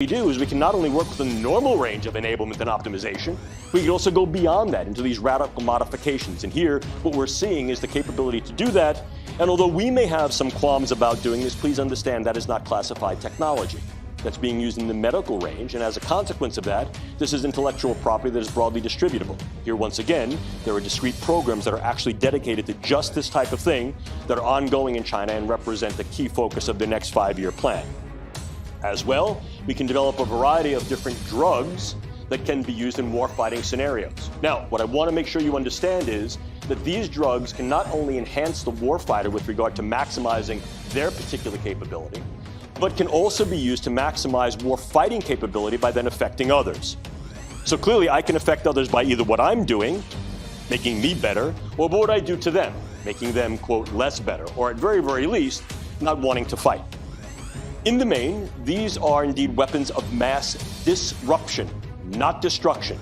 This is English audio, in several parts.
we do is we can not only work with the normal range of enablement and optimization, we can also go beyond that into these radical modifications. And here, what we're seeing is the capability to do that. And although we may have some qualms about doing this, please understand that is not classified technology. That's being used in the medical range, and as a consequence of that, this is intellectual property that is broadly distributable. Here, once again, there are discrete programs that are actually dedicated to just this type of thing that are ongoing in China and represent the key focus of the next 5-year plan. As well, we can develop a variety of different drugs that can be used in warfighting scenarios. Now, what I want to make sure you understand is that these drugs can not only enhance the warfighter with regard to maximizing their particular capability, but can also be used to maximize warfighting capability by then affecting others. So clearly, I can affect others by either what I'm doing, making me better, or what I do to them, making them, quote, less better, or at very, very least, not wanting to fight. In the main, these are indeed weapons of mass disruption, not destruction.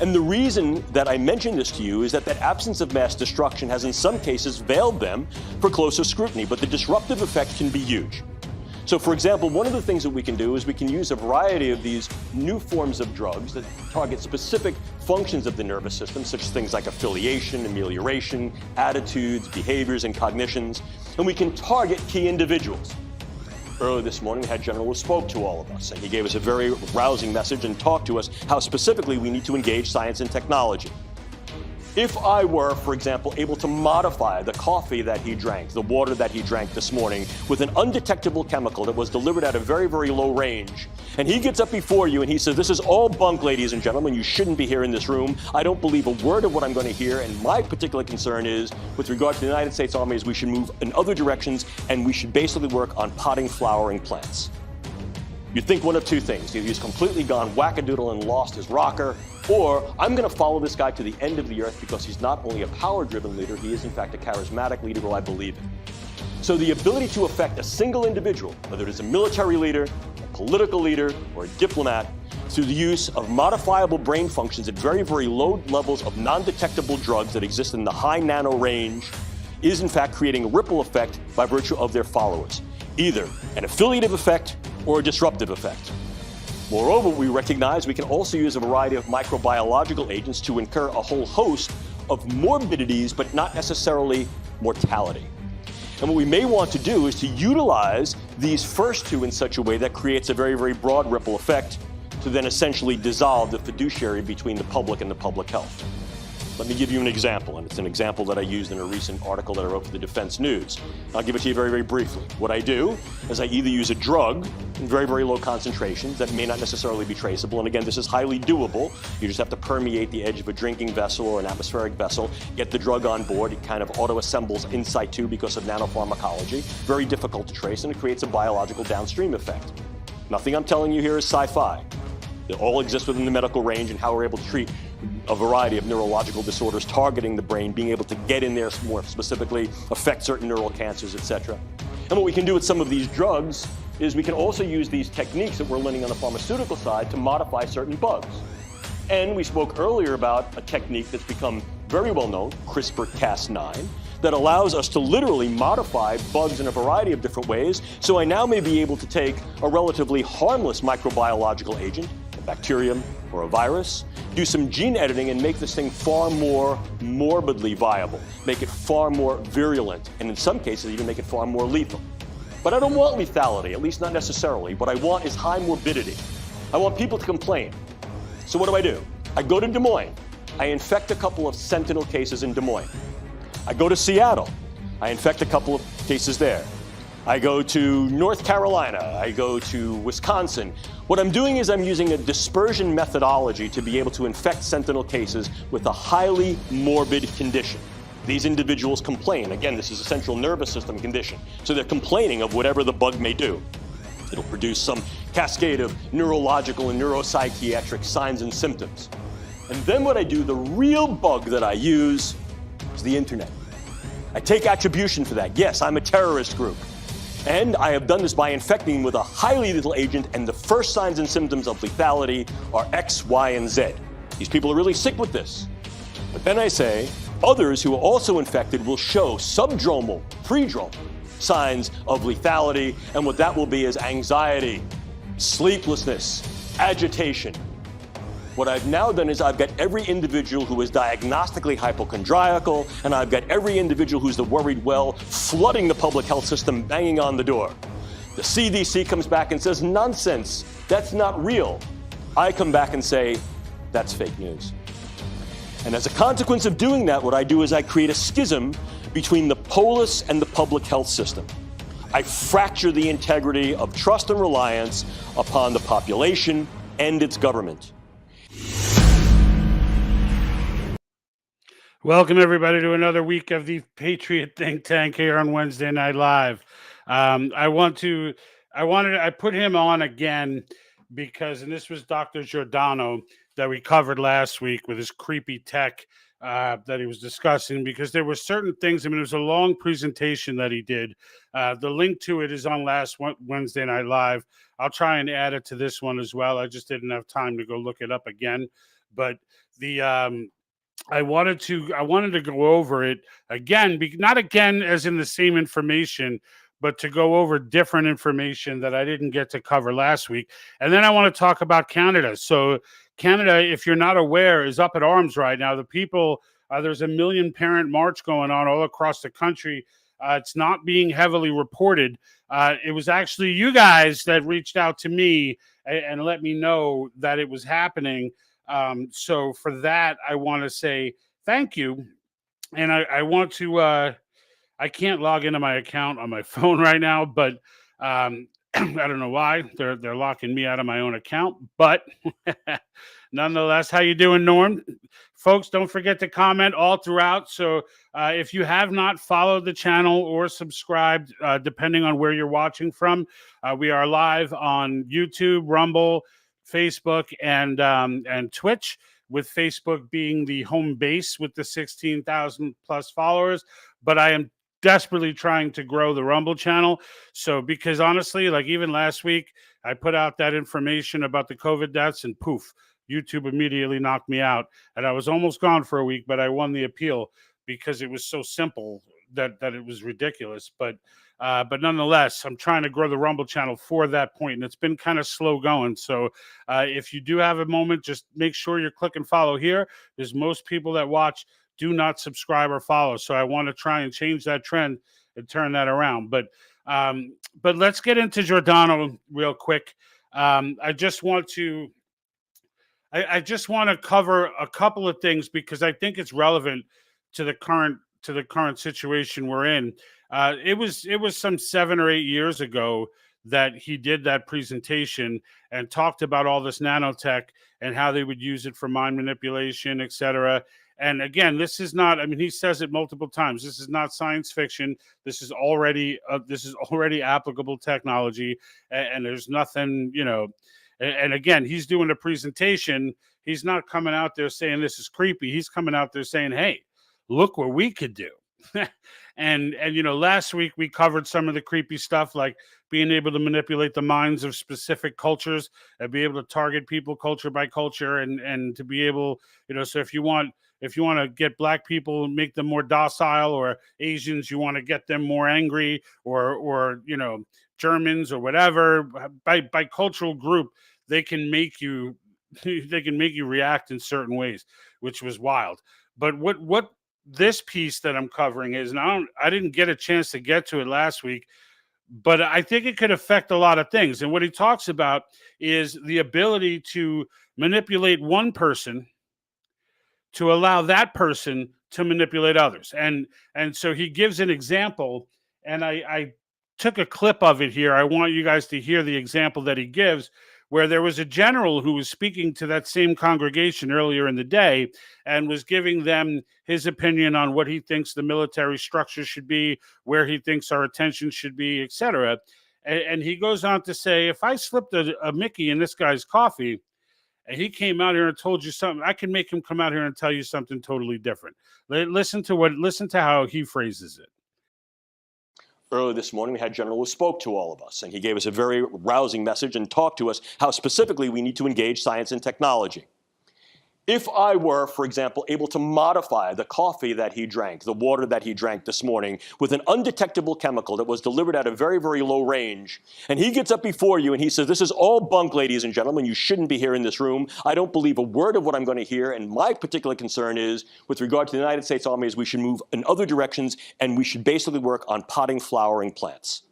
And the reason that I mention this to you is that absence of mass destruction has in some cases veiled them for closer scrutiny, but the disruptive effect can be huge. So for example, one of the things that we can do is we can use a variety of these new forms of drugs that target specific functions of the nervous system, such as things like affiliation, amelioration, attitudes, behaviors, and cognitions, and we can target key individuals. Earlier this morning, we had General who spoke to all of us, and he gave us a very rousing message and talked to us how specifically we need to engage science and technology. If I were, for example, able to modify the coffee that he drank, the water that he drank this morning, with an undetectable chemical that was delivered at a very, very low range, and he gets up before you and he says, "This is all bunk, ladies and gentlemen, you shouldn't be here in this room. I don't believe a word of what I'm going to hear, and my particular concern is, with regard to the United States Army, is we should move in other directions, and we should basically work on potting flowering plants." You'd think one of two things. Either he's completely gone wackadoodle and lost his rocker, or I'm going to follow this guy to the end of the earth because he's not only a power-driven leader, he is in fact a charismatic leader who I believe in. So the ability to affect a single individual, whether it is a military leader, a political leader, or a diplomat, through the use of modifiable brain functions at very, very low levels of non-detectable drugs that exist in the high nano range, is in fact creating a ripple effect by virtue of their followers, either an affiliative effect or a disruptive effect. Moreover, we recognize we can also use a variety of microbiological agents to incur a whole host of morbidities, but not necessarily mortality. And what we may want to do is to utilize these first two in such a way that creates a very, very broad ripple effect to then essentially dissolve the fiduciary between the public and the public health. Let me give you an example, and it's an example that I used in a recent article that I wrote for the Defense News. I'll give it to you very, very briefly. What I do is I either use a drug in very, very low concentrations that may not necessarily be traceable, and again, this is highly doable. You just have to permeate the edge of a drinking vessel or an atmospheric vessel, get the drug on board. It kind of auto-assembles in situ because of nanopharmacology. Very difficult to trace, and it creates a biological downstream effect. Nothing I'm telling you here is sci-fi. They all exist within the medical range and how we're able to treat a variety of neurological disorders targeting the brain, being able to get in there more specifically, affect certain neural cancers, etc. And what we can do with some of these drugs is we can also use these techniques that we're learning on the pharmaceutical side to modify certain bugs. And we spoke earlier about a technique that's become very well known, CRISPR-Cas9, that allows us to literally modify bugs in a variety of different ways. So I now may be able to take a relatively harmless microbiological agent, bacterium or a virus, do some gene editing and make this thing far more morbidly viable, make it far more virulent, and in some cases even make it far more lethal. But I don't want lethality, at least not necessarily. What I want is high morbidity. I want people to complain. So what do? I go to Des Moines. I infect a couple of sentinel cases in Des Moines. I go to Seattle. I infect a couple of cases there. I go to North Carolina, I go to Wisconsin. What I'm doing is I'm using a dispersion methodology to be able to infect sentinel cases with a highly morbid condition. These individuals complain. Again, this is a central nervous system condition. So they're complaining of whatever the bug may do. It'll produce some cascade of neurological and neuropsychiatric signs and symptoms. And then what I do, the real bug that I use is the internet. I take attribution for that. Yes, I'm a terrorist group. And I have done this by infecting with a highly lethal agent, and the first signs and symptoms of lethality are X, Y, and Z. These people are really sick with this. But then I say, others who are also infected will show subdromal, predromal signs of lethality, and what that will be is anxiety, sleeplessness, agitation. What I've now done is I've got every individual who is diagnostically hypochondriacal, and I've got every individual who's the worried well flooding the public health system, banging on the door. The CDC comes back and says, nonsense, that's not real. I come back and say, that's fake news. And as a consequence of doing that, what I do is I create a schism between the polis and the public health system. I fracture the integrity of trust and reliance upon the population and its government. Welcome, everybody, to another week of the Patriot Think Tank here on Wednesday Night Live. I put him on again because, and this was Dr. Giordano that we covered last week with his creepy tech that he was discussing, because there were certain things. I mean, it was a long presentation that he did. The link to it is on last Wednesday Night Live. I'll try and add it to this one as well. I just didn't have time to go look it up again. But I wanted to go over it again, not again as in the same information, but to go over different information that I didn't get to cover last week. And then I want to talk about Canada. So Canada, if you're not aware, is up at arms right now. The people, there's a million parent march going on all across the country. It's not being heavily reported. It was actually you guys that reached out to me and let me know that it was happening. So for that, I want to say thank you. And I want to, I can't log into my account on my phone right now, but I don't know why they're locking me out of my own account, but nonetheless, how you doing, Norm? Folks, don't forget to comment all throughout. So if you have not followed the channel or subscribed, depending on where you're watching from, we are live on YouTube, Rumble, Facebook, and Twitch, with Facebook being the home base with the 16,000 plus followers. But I am desperately trying to grow the Rumble channel. So, because honestly, like even last week, I put out that information about the COVID deaths and poof, YouTube immediately knocked me out. And I was almost gone for a week, but I won the appeal because it was so simple that it was ridiculous. But nonetheless, I'm trying to grow the Rumble channel for that point, and it's been kind of slow going. So if you do have a moment, just make sure you're clicking follow here, because most people that watch do not subscribe or follow. So I want to try and change that trend and turn that around. But let's get into Giordano real quick. I just want to cover a couple of things because I think it's relevant to the current situation we're in. It was some 7 or 8 years ago that he did that presentation and talked about all this nanotech and how they would use it for mind manipulation, etc. And again, this is not, I mean, he says it multiple times. This is not science fiction. This is already applicable technology. And there's nothing, and again, he's doing a presentation. He's not coming out there saying this is creepy. He's coming out there saying, hey, look what we could do. and last week we covered some of the creepy stuff, like being able to manipulate the minds of specific cultures and be able to target people culture by culture, and to be able, so if you want to get black people, make them more docile, or Asians, you want to get them more angry, or Germans or whatever, by cultural group, they can make you react in certain ways, which was wild. But what this piece that I'm covering is, and I didn't get a chance to get to it last week, but I think it could affect a lot of things. And what he talks about is the ability to manipulate one person to allow that person to manipulate others. And so he gives an example, and I took a clip of it here. I want you guys to hear the example that he gives, where there was a general who was speaking to that same congregation earlier in the day and was giving them his opinion on what he thinks the military structure should be, where he thinks our attention should be, etc. And he goes on to say, if I slipped a Mickey in this guy's coffee and he came out here and told you something, I can make him come out here and tell you something totally different. Listen to how he phrases it. Earlier this morning, we had a general who spoke to all of us, and he gave us a very rousing message and talked to us how specifically we need to engage science and technology. If I were, for example, able to modify the coffee that he drank, the water that he drank this morning, with an undetectable chemical that was delivered at a very, very low range, and he gets up before you and he says, this is all bunk, ladies and gentlemen, you shouldn't be here in this room, I don't believe a word of what I'm going to hear, and my particular concern is, with regard to the United States Army, is we should move in other directions, and we should basically work on potting flowering plants.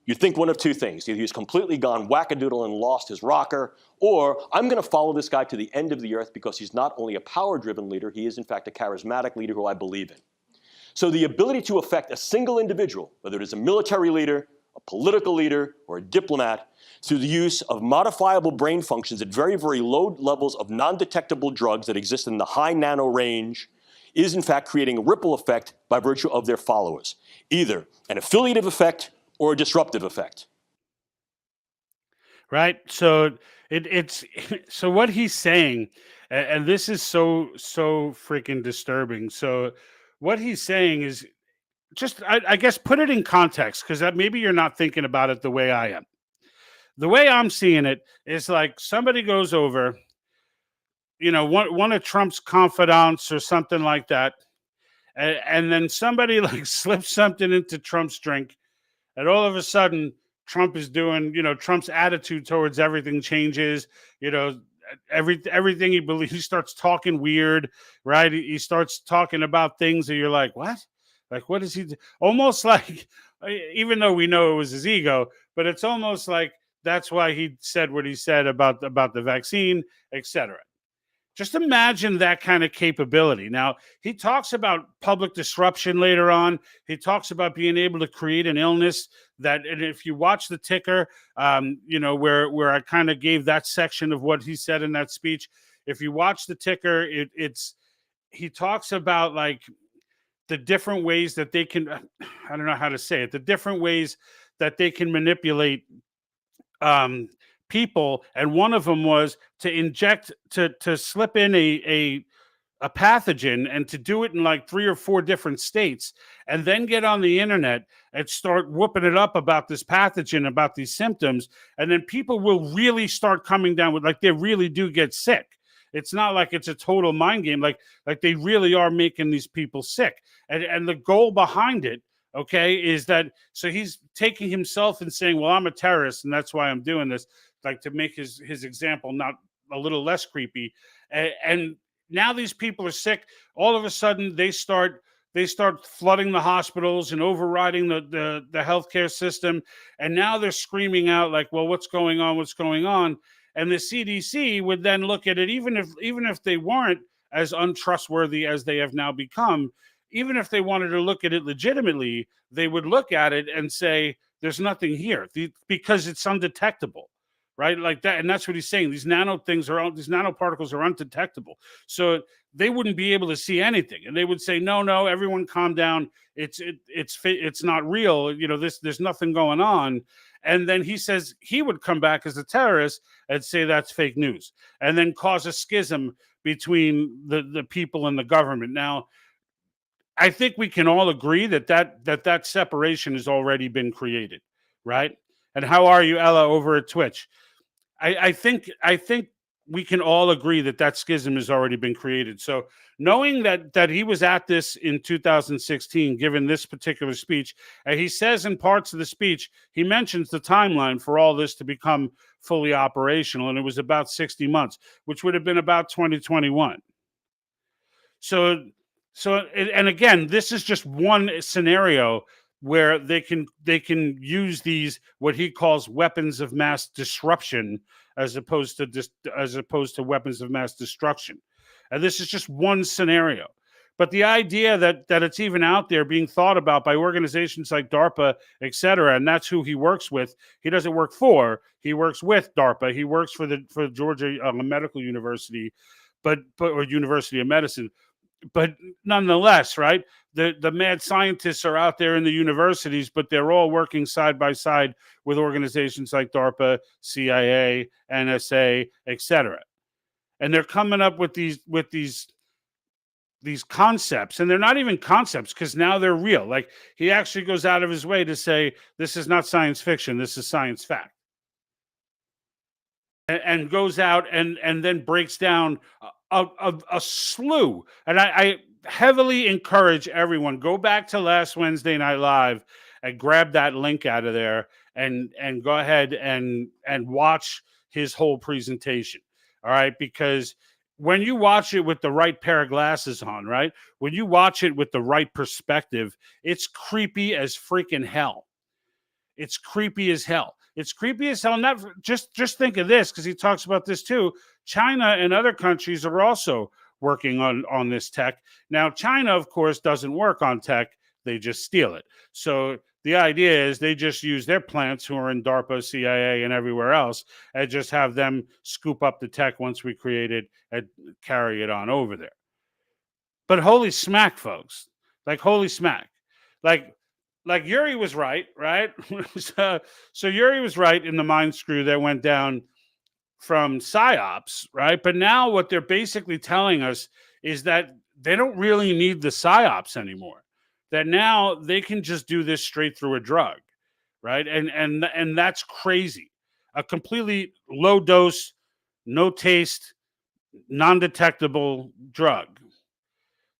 You think one of two things. Either he's completely gone wackadoodle and lost his rocker, or I'm going to follow this guy to the end of the earth because he's not only a power-driven leader, he is in fact a charismatic leader who I believe in. So the ability to affect a single individual, whether it is a military leader, a political leader, or a diplomat, through the use of modifiable brain functions at very, very low levels of non-detectable drugs that exist in the high nano range, is in fact creating a ripple effect by virtue of their followers. Either an affiliative effect or a disruptive effect. Right. So it's so what he's saying, and this is so freaking disturbing. So what he's saying is just, I guess, put it in context, because maybe you're not thinking about it the way I am. The way I'm seeing it is like somebody goes over, one of Trump's confidants or something like that, and then somebody like slips something into Trump's drink. And all of a sudden, Trump is doing, Trump's attitude towards everything changes. Everything he believes, he starts talking weird, right? He starts talking about things that you're like, what? Like, what is he? Almost like, even though we know it was his ego, but it's almost like that's why he said what he said about the vaccine, etc. Just imagine that kind of capability. Now, he talks about public disruption later on. He talks about being able to create an illness that, and if you watch the ticker, where I kind of gave that section of what he said in that speech, if you watch the ticker, he talks about like the different ways that they can, I don't know how to say it, the different ways that they can manipulate people, and one of them was to inject, to slip in a pathogen, and to do it in like 3 or 4 different states, and then get on the internet and start whooping it up about this pathogen, about these symptoms, and then people will really start coming down with, like, they really do get sick. It's not like it's a total mind game, like they really are making these people sick, and the goal behind it, okay, is that, so he's taking himself and saying, well, I'm a terrorist and that's why I'm doing this, like to make his example not a little less creepy. And now these people are sick. All of a sudden they start flooding the hospitals and overriding the healthcare system. And now they're screaming out like, well, what's going on? What's going on? And the CDC would then look at it, even if they weren't as untrustworthy as they have now become, even if they wanted to look at it legitimately, they would look at it and say, there's nothing here because it's undetectable, right? Like that. And that's what he's saying. These nanoparticles are undetectable. So they wouldn't be able to see anything. And they would say, no, everyone calm down. It's not real. There's nothing going on. And then he says he would come back as a terrorist and say that's fake news, and then cause a schism between the people and the government. Now, I think we can all agree that separation has already been created, right? And how are you, Ella, over at Twitch? I think we can all agree that schism has already been created. So knowing that he was at this in 2016, given this particular speech, and he says in parts of the speech, he mentions the timeline for all this to become fully operational, and it was about 60 months, which would have been about 2021. So, and again, this is just one scenario where they can use these, what he calls weapons of mass disruption, as opposed to weapons of mass destruction. And this is just one scenario. But the idea that it's even out there being thought about by organizations like DARPA, et cetera, and that's who he works with. He doesn't work for, he works with DARPA. He works for Georgia Medical University, or University of Medicine. But nonetheless, right, the mad scientists are out there in the universities, but they're all working side by side with organizations like DARPA, CIA, NSA, etc. And they're coming up with these concepts, and they're not even concepts, because now they're real. Like, he actually goes out of his way to say this is not science fiction, this is science fact. And goes out and then breaks down a slew. And I heavily encourage everyone, go back to last Wednesday Night Live and grab that link out of there and go ahead and watch his whole presentation. All right, because when you watch it with the right pair of glasses on, right? When you watch it with the right perspective, it's creepy as freaking hell. It's creepy as hell. It's creepy as hell. Not just think of this, because he talks about this too. China and other countries are also working on this tech. Now, China, of course, doesn't work on tech; they just steal it. So the idea is they just use their plants, who are in DARPA, CIA, and everywhere else, and just have them scoop up the tech once we create it and carry it on over there. But holy smack, folks! Like holy smack! Like Yuri was right, right? So Yuri was right in the mind screw that went down from psyops, right? But now what they're basically telling us is that they don't really need the psyops anymore. That now they can just do this straight through a drug, right? And that's crazy. A completely low dose, no taste, non-detectable drug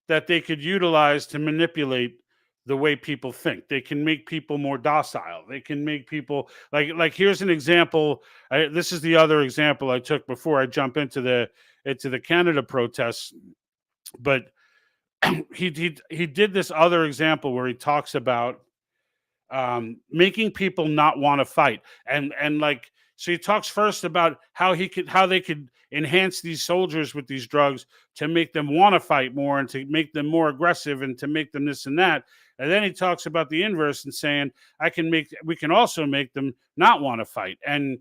that they could utilize to manipulate the way people think. They can make people more docile. They can make people like here's an example. This is the other example I took before I jump into the Canada protests. But he did this other example where he talks about making people not want to fight, and like, so he talks first about how they could enhance these soldiers with these drugs to make them want to fight more and to make them more aggressive and to make them this and that. And then he talks about the inverse and saying we can also make them not want to fight. And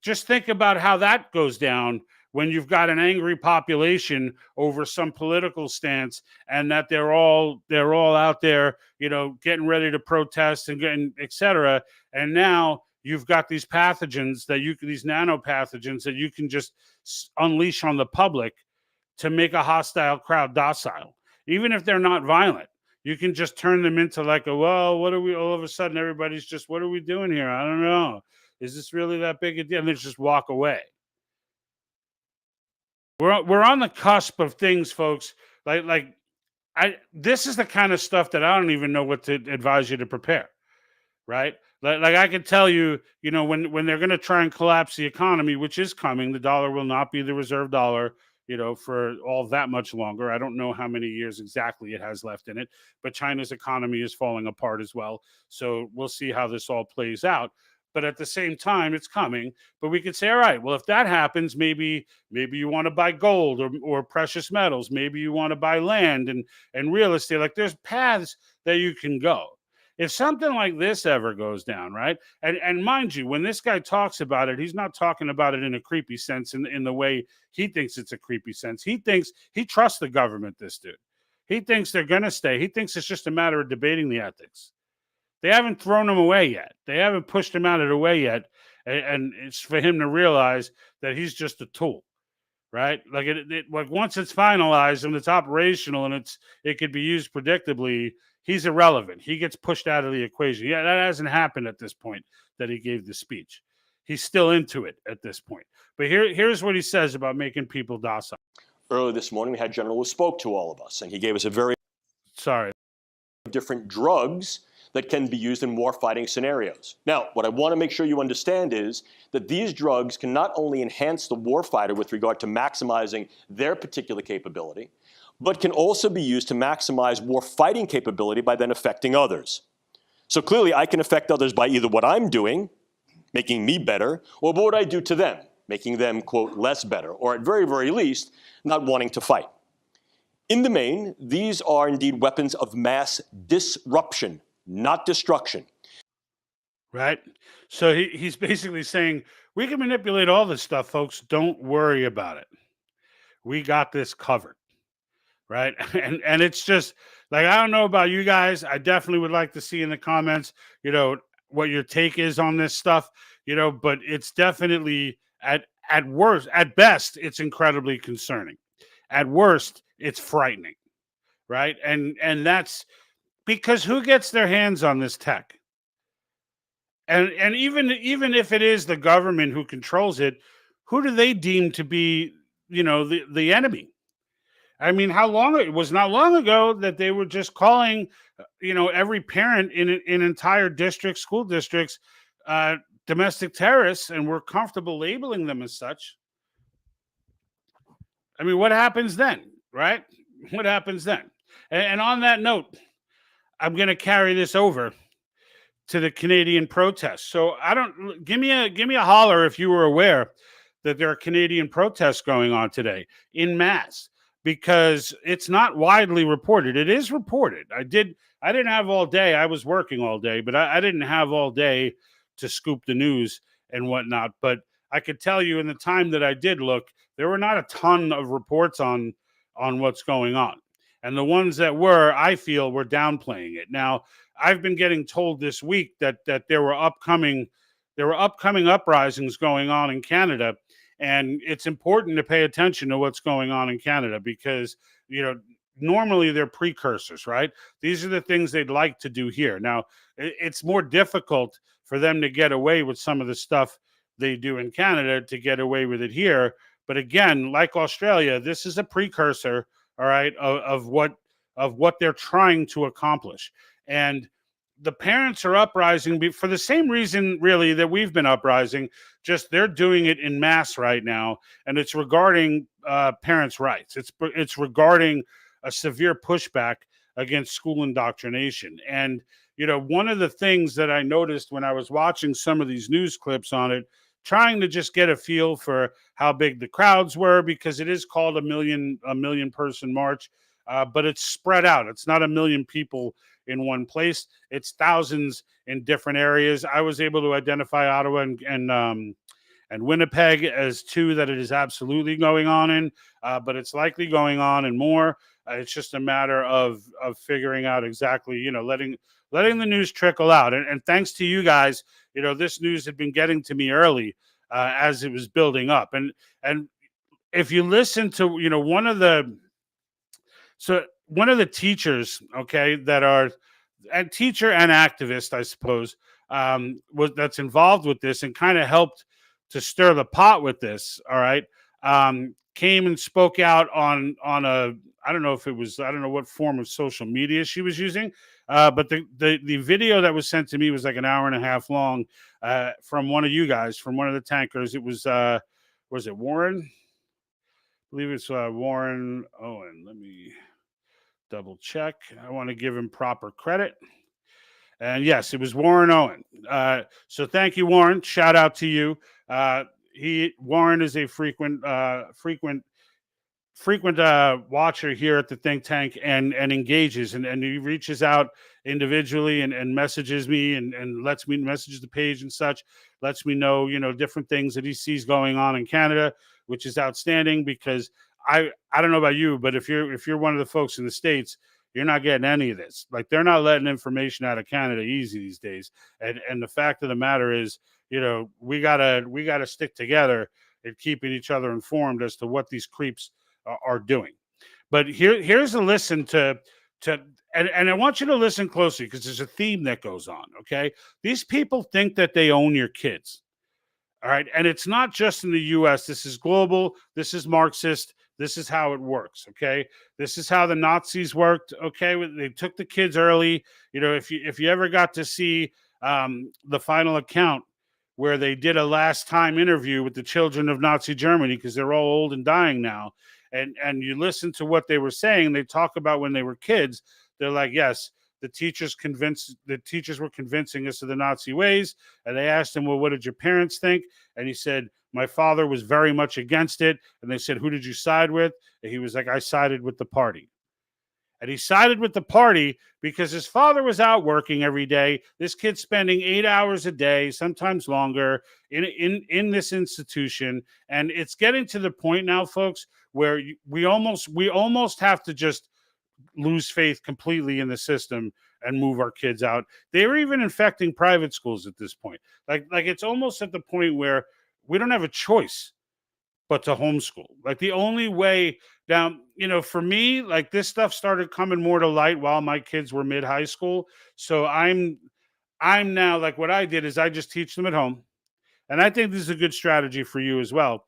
just think about how that goes down when you've got an angry population over some political stance, and that they're all out there, getting ready to protest and getting et cetera. And now you've got these pathogens these nanopathogens that you can just unleash on the public to make a hostile crowd docile, even if they're not violent. You can just turn them into like what are we, all of a sudden everybody's just, what are we doing here? I don't know. Is this really that big a deal? And they just walk away. We're on the cusp of things, folks. This is the kind of stuff that I don't even know what to advise you to prepare, right? Like I can tell you, when they're going to try and collapse the economy, which is coming, the dollar will not be the reserve dollar, for all that much longer. I don't know how many years exactly it has left in it, but China's economy is falling apart as well. So we'll see how this all plays out. But at the same time, it's coming. But we could say, all right, well, if that happens, maybe you want to buy gold or precious metals. Maybe you want to buy land and real estate. Like, there's paths that you can go. If something like this ever goes down, right? And mind you, when this guy talks about it, he's not talking about it in a creepy sense, in the way he thinks it's a creepy sense. He trusts the government, this dude. He thinks they're going to stay. He thinks it's just a matter of debating the ethics. They haven't thrown him away yet. They haven't pushed him out of the way yet. And it's for him to realize that he's just a tool, right? Like like once it's finalized and it's operational and it could be used predictably, he's irrelevant. He gets pushed out of the equation. Yeah, that hasn't happened at this point that he gave the speech. He's still into it at this point. But here's what he says about making people docile. Earlier this morning, we had a general who spoke to all of us, and he gave us a very different drugs that can be used in war-fighting scenarios. Now, what I want to make sure you understand is that these drugs can not only enhance the warfighter with regard to maximizing their particular capability, but can also be used to maximize war-fighting capability by then affecting others. So clearly, I can affect others by either what I'm doing, making me better, or what I do to them, making them, quote, less better, or at very, very least, not wanting to fight. In the main, these are indeed weapons of mass disruption, not destruction. Right? So he's basically saying, we can manipulate all this stuff, folks. Don't worry about it. We got this covered. Right? And it's just like, I don't know about you guys. I definitely would like to see in the comments, what your take is on this stuff, but it's definitely at worst, at best, it's incredibly concerning. At worst, it's frightening. Right? And that's because who gets their hands on this tech? And even if it is the government who controls it, who do they deem to be the enemy. I mean, how long it was not long ago that they were just calling, every parent in entire districts, school districts, domestic terrorists, and we're comfortable labeling them as such. I mean, what happens then, right? What happens then? And on that note, I'm going to carry this over to the Canadian protests. So I don't give me a holler if you were aware that there are Canadian protests going on today in mass, because it's not widely reported. It is reported. I didn't have all day. I was working all day, but I didn't have all day to scoop the news and whatnot. But I could tell you, in the time that I did look, there were not a ton of reports on what's going on. And the ones that were, I feel, were downplaying it. Now, I've been getting told this week that there were upcoming uprisings going on in Canada, and it's important to pay attention to what's going on in Canada, because normally they're precursors, right? These are the things they'd like to do here. Now, it's more difficult for them to get away with some of the stuff they do in Canada to get away with it here. But again, like Australia, this is a precursor, all right, of what they're trying to accomplish. And the parents are uprising for the same reason, really, that we've been uprising. Just they're doing it in mass right now, and it's regarding parents' rights. It's regarding a severe pushback against school indoctrination. And one of the things that I noticed when I was watching some of these news clips on it, trying to just get a feel for how big the crowds were, because it is called a million person march, but it's spread out. It's not a million people in one place. It's thousands in different areas. I was able to identify Ottawa and Winnipeg as two that it is absolutely going on in, but it's likely going on in more. It's just a matter of figuring out exactly, letting the news trickle out. And thanks to you guys, this news had been getting to me early as it was building up. And if you listen to, one of the teachers, okay, that are a teacher and activist, I suppose, that's involved with this and kind of helped to stir the pot with this, all right, came and spoke out on a, I don't know what form of social media she was using, but the video that was sent to me was like an hour and a half long, from one of you guys, from one of the tankers. It was it Warren? I believe it's Warren Owen. Let me double check. I want to give him proper credit. And yes, it was Warren Owen. So thank you, Warren. Shout out to you. Warren is a frequent watcher here at the think tank, and engages, and he reaches out individually and messages me and lets me message the page and such, lets me know, different things that he sees going on in Canada, which is outstanding, because I don't know about you, but if you're one of the folks in the States, you're not getting any of this. Like, they're not letting information out of Canada easy these days. And the fact of the matter is, we gotta stick together and keeping each other informed as to what these creeps are doing. But here's a listen to and I want you to listen closely, because there's a theme that goes on. Okay, these people think that they own your kids. All right, and it's not just in the U.S. This is global. This is Marxist. This is how it works. Okay, this is how the Nazis worked. Okay, they took the kids early. If you ever got to see the final account, where they did a last time interview with the children of Nazi Germany, because they're all old and dying now, and you listen to what they were saying. They talk about when they were kids. They're like, yes, the teachers were convincing us of the Nazi ways. And they asked him, well, what did your parents think? And he said, my father was very much against it. And they said, who did you side with? And he was like, I sided with the party. And he sided with the party because his father was out working every day. This kid's spending 8 hours a day, sometimes longer, in this institution. And it's getting to the point now, folks, where we almost have to just lose faith completely in the system and move our kids out. They were even infecting private schools at this point. Like it's almost at the point where we don't have a choice but to homeschool. Like, the only way down, for me, like, this stuff started coming more to light while my kids were mid-high school. So I'm now, like, what I did is I just teach them at home. And I think this is a good strategy for you as well.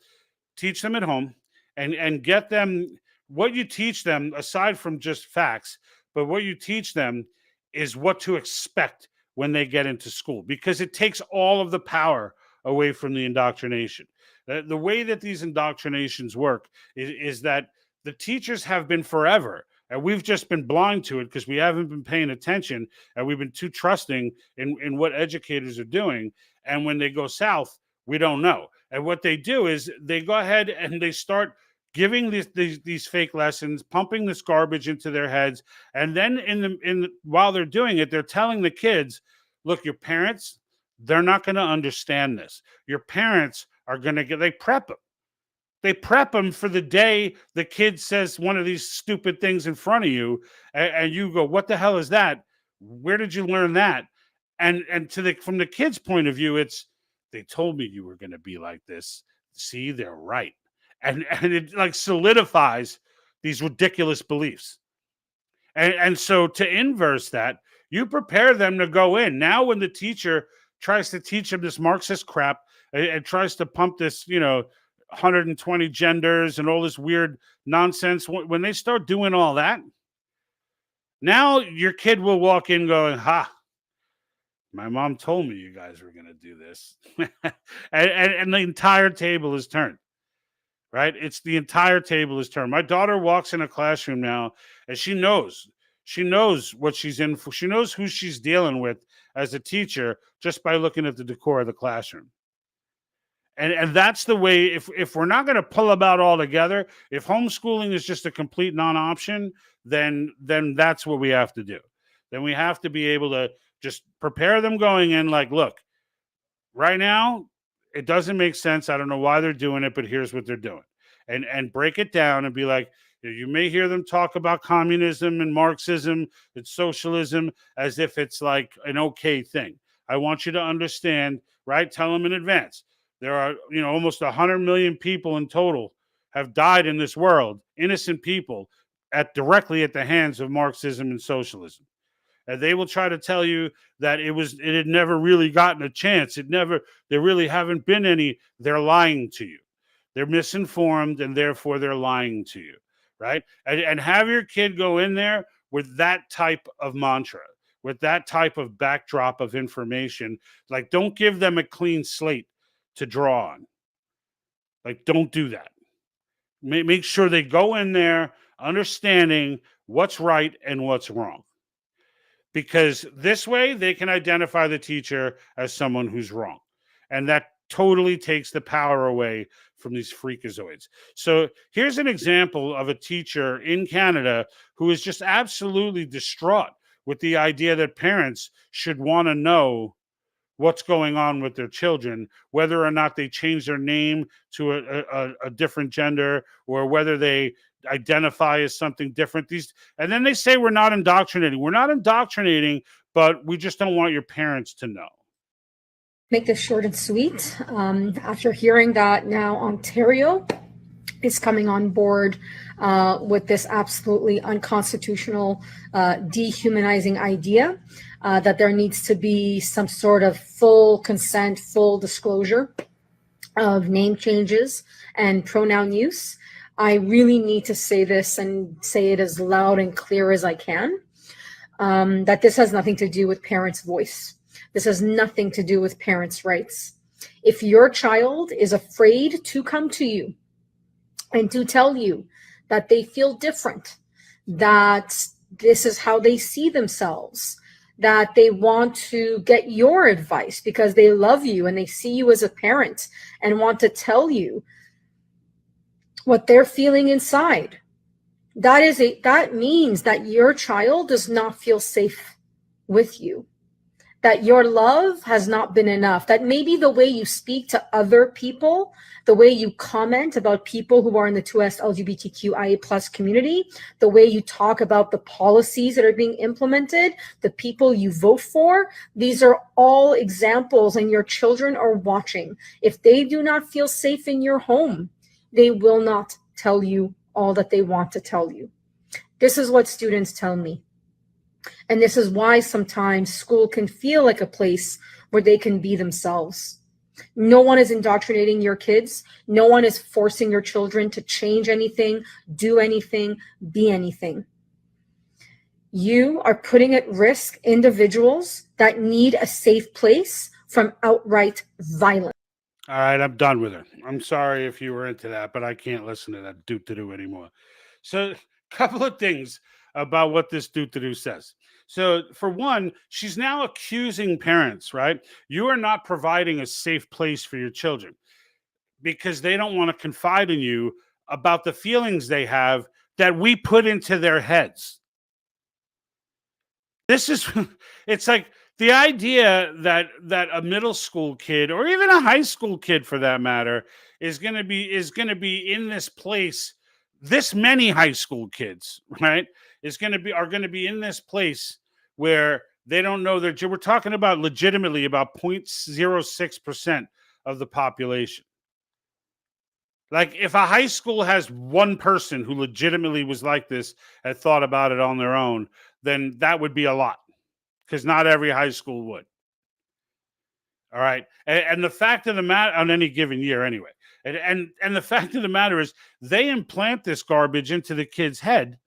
Teach them at home. and get them what you teach them, aside from just facts, but what you teach them is what to expect when they get into school, because it takes all of the power away from the indoctrination. The way that these indoctrinations work is that the teachers have been forever, and we've just been blind to it because we haven't been paying attention, and we've been too trusting in what educators are doing. And when they go south, we don't know. And what they do is they go ahead and they start giving these fake lessons, pumping this garbage into their heads, and then while they're doing it, they're telling the kids, "Look, your parents, they're not going to understand this. Your parents are going to get." They prep them. They prep them for the day the kid says one of these stupid things in front of you, and you go, "What the hell is that? Where did you learn that?" And from the kid's point of view, it's, "They told me you were going to be like this. See, they're right." And it like solidifies these ridiculous beliefs. And so to inverse that, you prepare them to go in. Now when the teacher tries to teach them this Marxist crap and tries to pump this, 120 genders and all this weird nonsense, when they start doing all that, now your kid will walk in going, "Ha, my mom told me you guys were going to do this." and the entire table is turned. Right? It's the entire table is turned. My daughter walks in a classroom now, and she knows what she's in for. She knows who she's dealing with as a teacher just by looking at the decor of the classroom. And that's the way, if we're not going to pull them out altogether, if homeschooling is just a complete non-option, then that's what we have to do. Then we have to be able to just prepare them going in like, "Look, right now, it doesn't make sense. I don't know why they're doing it, but here's what they're doing." And break it down and be like, you may hear them talk about communism and Marxism and socialism as if it's like an okay thing. I want you to understand, right? Tell them in advance. There are, almost 100 million people in total have died in this world, innocent people, directly at the hands of Marxism and socialism. And they will try to tell you that it had never really gotten a chance. There really haven't been any. They're lying to you. They're misinformed, and therefore they're lying to you, right? And have your kid go in there with that type of mantra, with that type of backdrop of information. Like, don't give them a clean slate to draw on. Like, don't do that. Make sure they go in there understanding what's right and what's wrong. Because this way they can identify the teacher as someone who's wrong. And that totally takes the power away from these freakazoids. So here's an example of a teacher in Canada who is just absolutely distraught with the idea that parents should want to know what's going on with their children, whether or not they change their name to a different gender, or whether they identify as something different. And then they say we're not indoctrinating. We're not indoctrinating, but we just don't want your parents to know. Make this short and sweet. After hearing that now Ontario is coming on board with this absolutely unconstitutional, dehumanizing idea, that there needs to be some sort of full consent, full disclosure of name changes and pronoun use. I really need to say this and say it as loud and clear as I can, that this has nothing to do with parents' voice. This has nothing to do with parents' rights. If your child is afraid to come to you and to tell you that they feel different, that this is how they see themselves, that they want to get your advice because they love you and they see you as a parent and want to tell you what they're feeling inside, that means that your child does not feel safe with you, that your love has not been enough, that maybe the way you speak to other people, the way you comment about people who are in the 2S LGBTQIA plus community, the way you talk about the policies that are being implemented, the people you vote for, these are all examples, and your children are watching. If they do not feel safe in your home, they will not tell you all that they want to tell you. This is what students tell me. And this is why sometimes school can feel like a place where they can be themselves. No one is indoctrinating your kids. No one is forcing your children to change anything, do anything, be anything. You are putting at risk individuals that need a safe place from outright violence. All right, I'm done with her. I'm sorry if you were into that, but I can't listen to that doo-doo anymore. So, couple of things about what this doo-doo says. So, for one, she's now accusing parents, right? You are not providing a safe place for your children because they don't want to confide in you about the feelings they have that we put into their heads. This is it's like the idea that a middle school kid or even a high school kid for that matter is going to be in this place. This many high school kids, right, are going to be in this place where they don't know that we're talking about legitimately about 0.06% of the population. Like if a high school has one person who legitimately was like this and thought about it on their own, then that would be a lot because not every high school would. All right. And the fact of the matter on any given year anyway. And the fact of the matter is they implant this garbage into the kid's head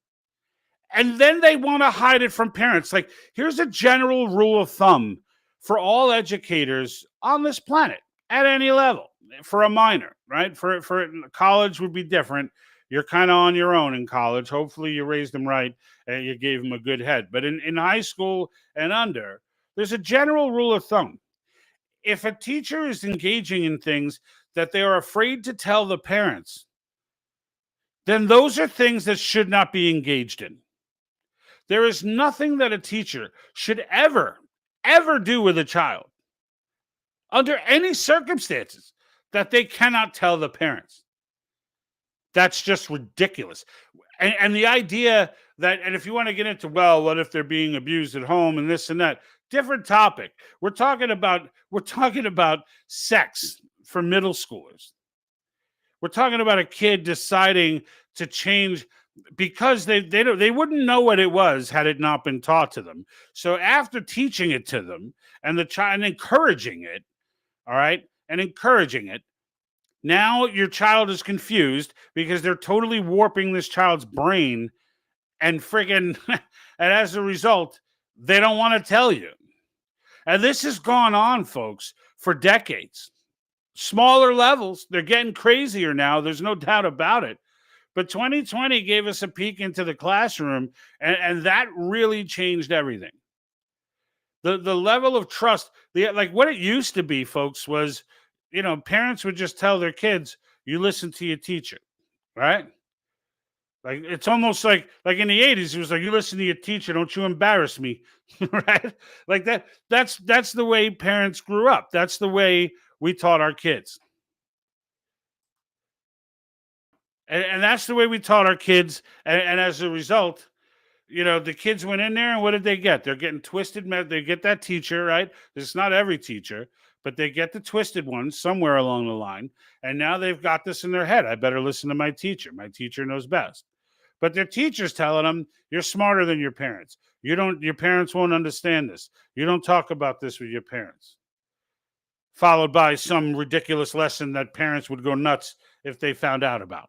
and then they want to hide it from parents. Like here's a general rule of thumb for all educators on this planet at any level for a minor, right? For college would be different. You're kind of on your own in college. Hopefully you raised them right and you gave them a good head. But in high school and under, there's a general rule of thumb. If a teacher is engaging in things that they are afraid to tell the parents, then those are things that should not be engaged in. There is nothing that a teacher should ever do with a child under any circumstances that they cannot tell the parents. That's just ridiculous. And the idea that, and if you want to get into, well, what if they're being abused at home and this and that, different topic. We're talking about sex for middle schoolers. We're talking about a kid deciding to change because they wouldn't know what it was had it not been taught to them. So after teaching it to them and the child and encouraging it, all right, and encouraging it, now your child is confused because they're totally warping this child's brain and friggin' and as a result, they don't want to tell you. And this has gone on, folks, for decades. Smaller levels, they're getting crazier now. There's no doubt about it. But 2020 gave us a peek into the classroom, and that really changed everything. The level of trust, like what it used to be, folks, was, parents would just tell their kids, you listen to your teacher, right? Like it's almost like in the 80s, it was like, you listen to your teacher, don't you embarrass me. Right? Like that's the way parents grew up. That's the way we taught our kids. And that's the way we taught our kids. And as a result, the kids went in there and what did they get? They're getting twisted. They get that teacher, right? It's not every teacher, but they get the twisted ones somewhere along the line. And now they've got this in their head. I better listen to my teacher. My teacher knows best. But their teacher's telling them, you're smarter than your parents. Your parents won't understand this. You don't talk about this with your parents. Followed by some ridiculous lesson that parents would go nuts if they found out about.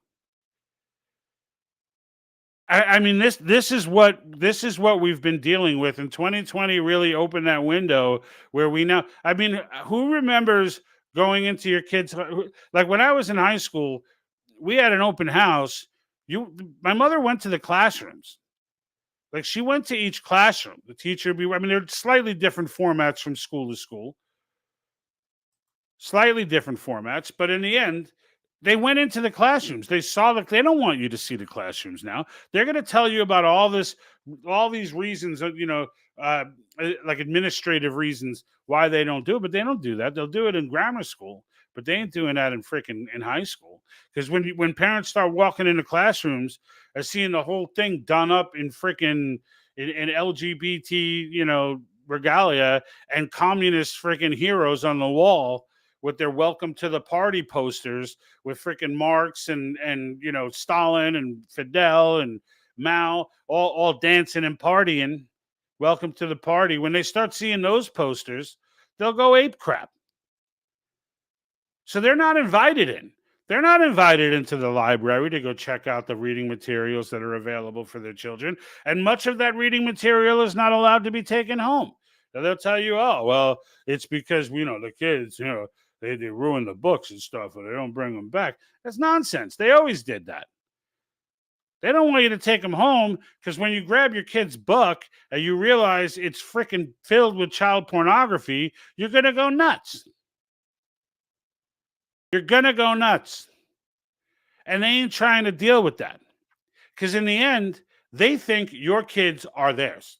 I mean, this is what we've been dealing with, and 2020 really opened that window where we now. I mean, who remembers going into your kids' like when I was in high school, we had an open house. My mother went to the classrooms. Like she went to each classroom. The teacher I mean, they're slightly different formats from school to school. Slightly different formats, but in the end, they went into the classrooms. They saw they don't want you to see the classrooms now. They're going to tell you about all these reasons, like administrative reasons why they don't do it, but they don't do that. They'll do it in grammar school, but they ain't doing that in high school. Because when parents start walking into classrooms and seeing the whole thing done up in in LGBT, regalia and communist heroes on the wall with their welcome to the party posters with Marx and Stalin and Fidel and Mao all dancing and partying. Welcome to the party. When they start seeing those posters, they'll go ape crap. So they're not invited in. They're not invited into the library to go check out the reading materials that are available for their children. And much of that reading material is not allowed to be taken home. Now they'll tell you, oh, well, it's because, the kids, they ruin the books and stuff, or they don't bring them back. That's nonsense. They always did that. They don't want you to take them home because when you grab your kid's book and you realize it's freaking filled with child pornography, you're going to go nuts. You're going to go nuts. And they ain't trying to deal with that. Because in the end, they think your kids are theirs.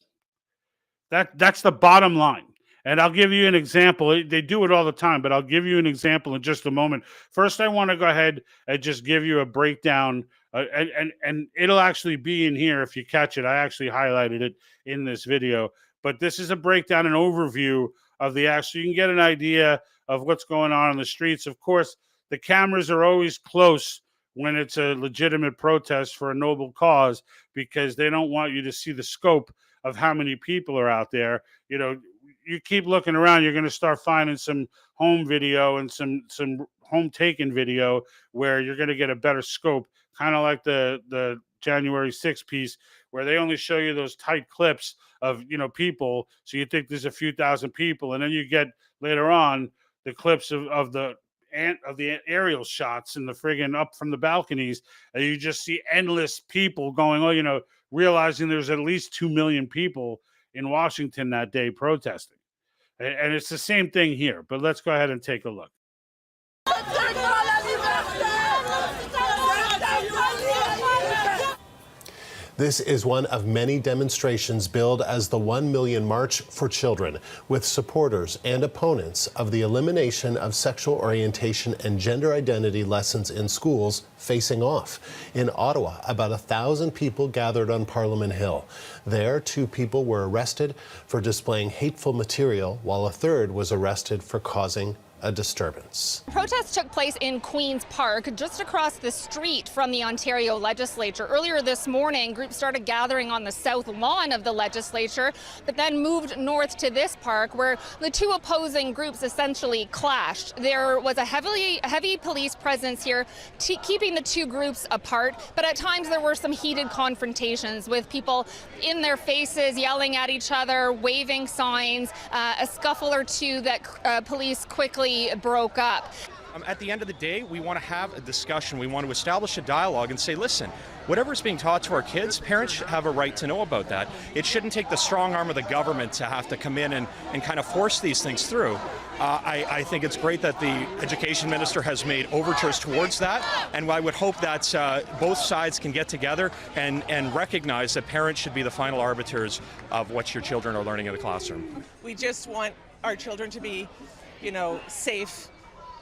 That's the bottom line. And I'll give you an example. They do it all the time, but I'll give you an example in just a moment. First, I want to go ahead and just give you a breakdown. And it'll actually be in here if you catch it. I actually highlighted it in this video. But this is a breakdown, an overview of the actual. You can get an idea of what's going on in the streets. Of course, the cameras are always close when it's a legitimate protest for a noble cause, because they don't want you to see the scope of how many people are out there. You keep looking around, you're going to start finding some home video and some home taken video where you're going to get a better scope, kind of like the January 6th piece, where they only show you those tight clips of people, so you think there's a few thousand people, and then you get later on the clips of the aerial shots and the friggin' up from the balconies, and you just see endless people going, realizing there's at least 2 million people in Washington that day protesting. And it's the same thing here, but let's go ahead and take a look. This is one of many demonstrations billed as the 1 Million March for Children, with supporters and opponents of the elimination of sexual orientation and gender identity lessons in schools facing off. In Ottawa, about 1,000 people gathered on Parliament Hill. There, 2 people were arrested for displaying hateful material, while a third was arrested for causing a disturbance. Protests took place in Queen's Park, just across the street from the Ontario legislature. Earlier this morning, groups started gathering on the south lawn of the legislature, but then moved north to this park where the 2 opposing groups essentially clashed. There was a heavy police presence here, keeping the 2 groups apart, but at times there were some heated confrontations with people in their faces, yelling at each other, waving signs, a scuffle or two that police quickly broke up. At the end of the day, we want to have a discussion. We want to establish a dialogue and say, listen, whatever is being taught to our kids, parents have a right to know about that. It shouldn't take the strong arm of the government to have to come in and kind of force these things through. I think it's great that the education minister has made overtures towards that, and I would hope that both sides can get together and recognize that parents should be the final arbiters of what your children are learning in the classroom. We just want our children to be safe,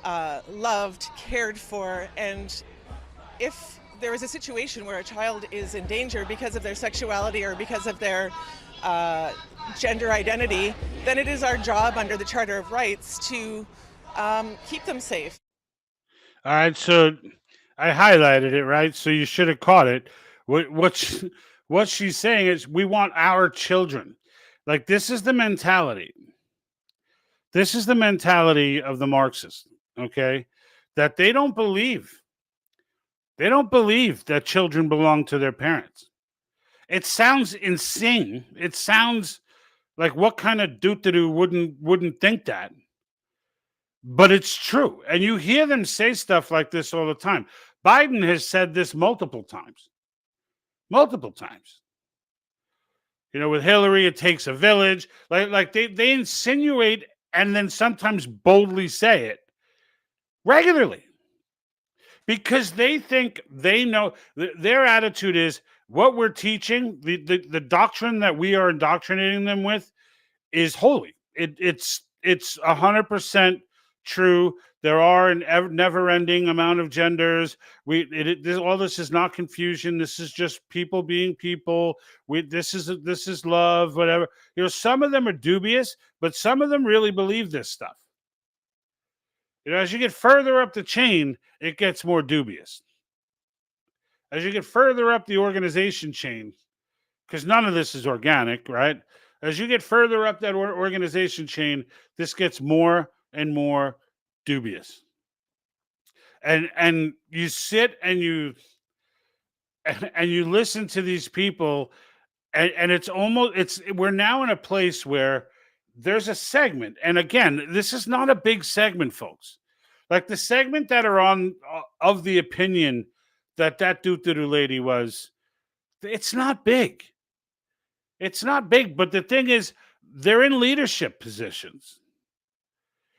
loved, cared for, and if there is a situation where a child is in danger because of their sexuality or because of their gender identity, then it is our job under the Charter of Rights to keep them safe. All right, so I highlighted it, right? So you should have caught it. What she's saying is we want our children. Like, this is the mentality. This is the mentality of the Marxists, okay? That they don't believe that children belong to their parents. It sounds insane. It sounds like, what kind of doo-doo wouldn't think that? But it's true. And you hear them say stuff like this all the time. Biden has said this multiple times. Multiple times. With Hillary, it takes a village. Like they insinuate and then sometimes boldly say it regularly, because they think they know. Their attitude is, what we're teaching, the doctrine that we are indoctrinating them with, is holy. It's 100% true. There are an never-ending amount of genders. All this is not confusion. This is just people being people. This is love. Whatever. Some of them are dubious, but some of them really believe this stuff. As you get further up the chain, it gets more dubious. As you get further up the organization chain, because none of this is organic, right? As you get further up that organization chain, this gets more and more dubious. And you sit and you listen to these people, and it's almost, we're now in a place where there's a segment, and again, this is not a big segment, folks. Like the segment that are on of the opinion that doo-doo lady was, it's not big. It's not big, but the thing is, they're in leadership positions,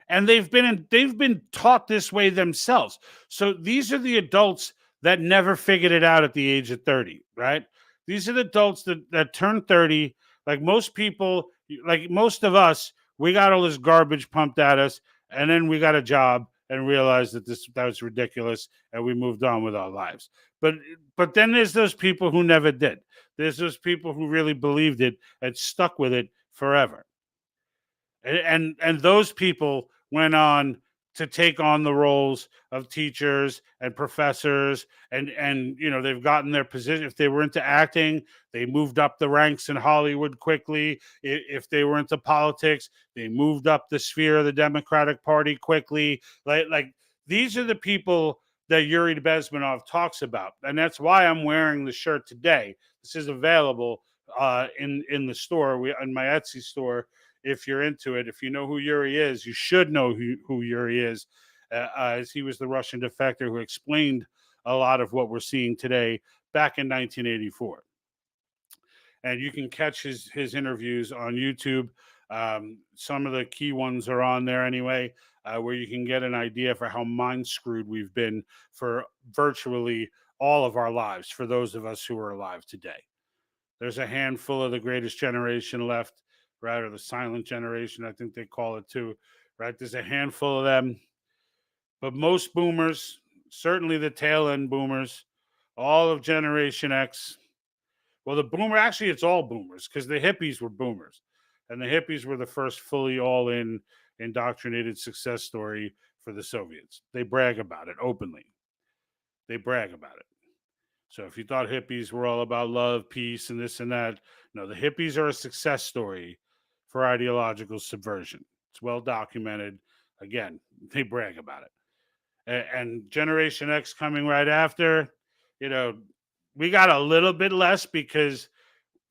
and they've been taught this way themselves. So these are the adults that never figured it out at the age of 30, right? These are the adults that turn 30, like most people, like most of us, we got all this garbage pumped at us, and then we got a job and realized that was ridiculous, and we moved on with our lives. But but then there's those people who never did. There's those people who really believed it and stuck with it forever. And those people went on to take on the roles of teachers and professors, and they've gotten their position. If they were into acting, they moved up the ranks in Hollywood quickly. If they were into politics, they moved up the sphere of the Democratic Party quickly. Like these are the people that Yuri Bezmenov talks about, and that's why I'm wearing the shirt today. This is available in the store, in my Etsy store. If you're into it, if you know who Yuri is, you should know who Yuri is, as he was the Russian defector who explained a lot of what we're seeing today back in 1984. And you can catch his interviews on YouTube. Some of the key ones are on there anyway, where you can get an idea for how mind screwed we've been for virtually all of our lives, for those of us who are alive today. There's a handful of the greatest generation left, right? Or the silent generation, I think they call it too, right? There's a handful of them. But most boomers, certainly the tail end boomers, all of Generation X. Well, the boomer, actually, it's all boomers because the hippies were boomers. And the hippies were the first fully all in indoctrinated success story for the Soviets. They brag about it openly. They brag about it. So if you thought hippies were all about love, peace, and this and that, no, the hippies are a success story for ideological subversion. It's well documented. Again, they brag about it. And Generation X coming right after, we got a little bit less because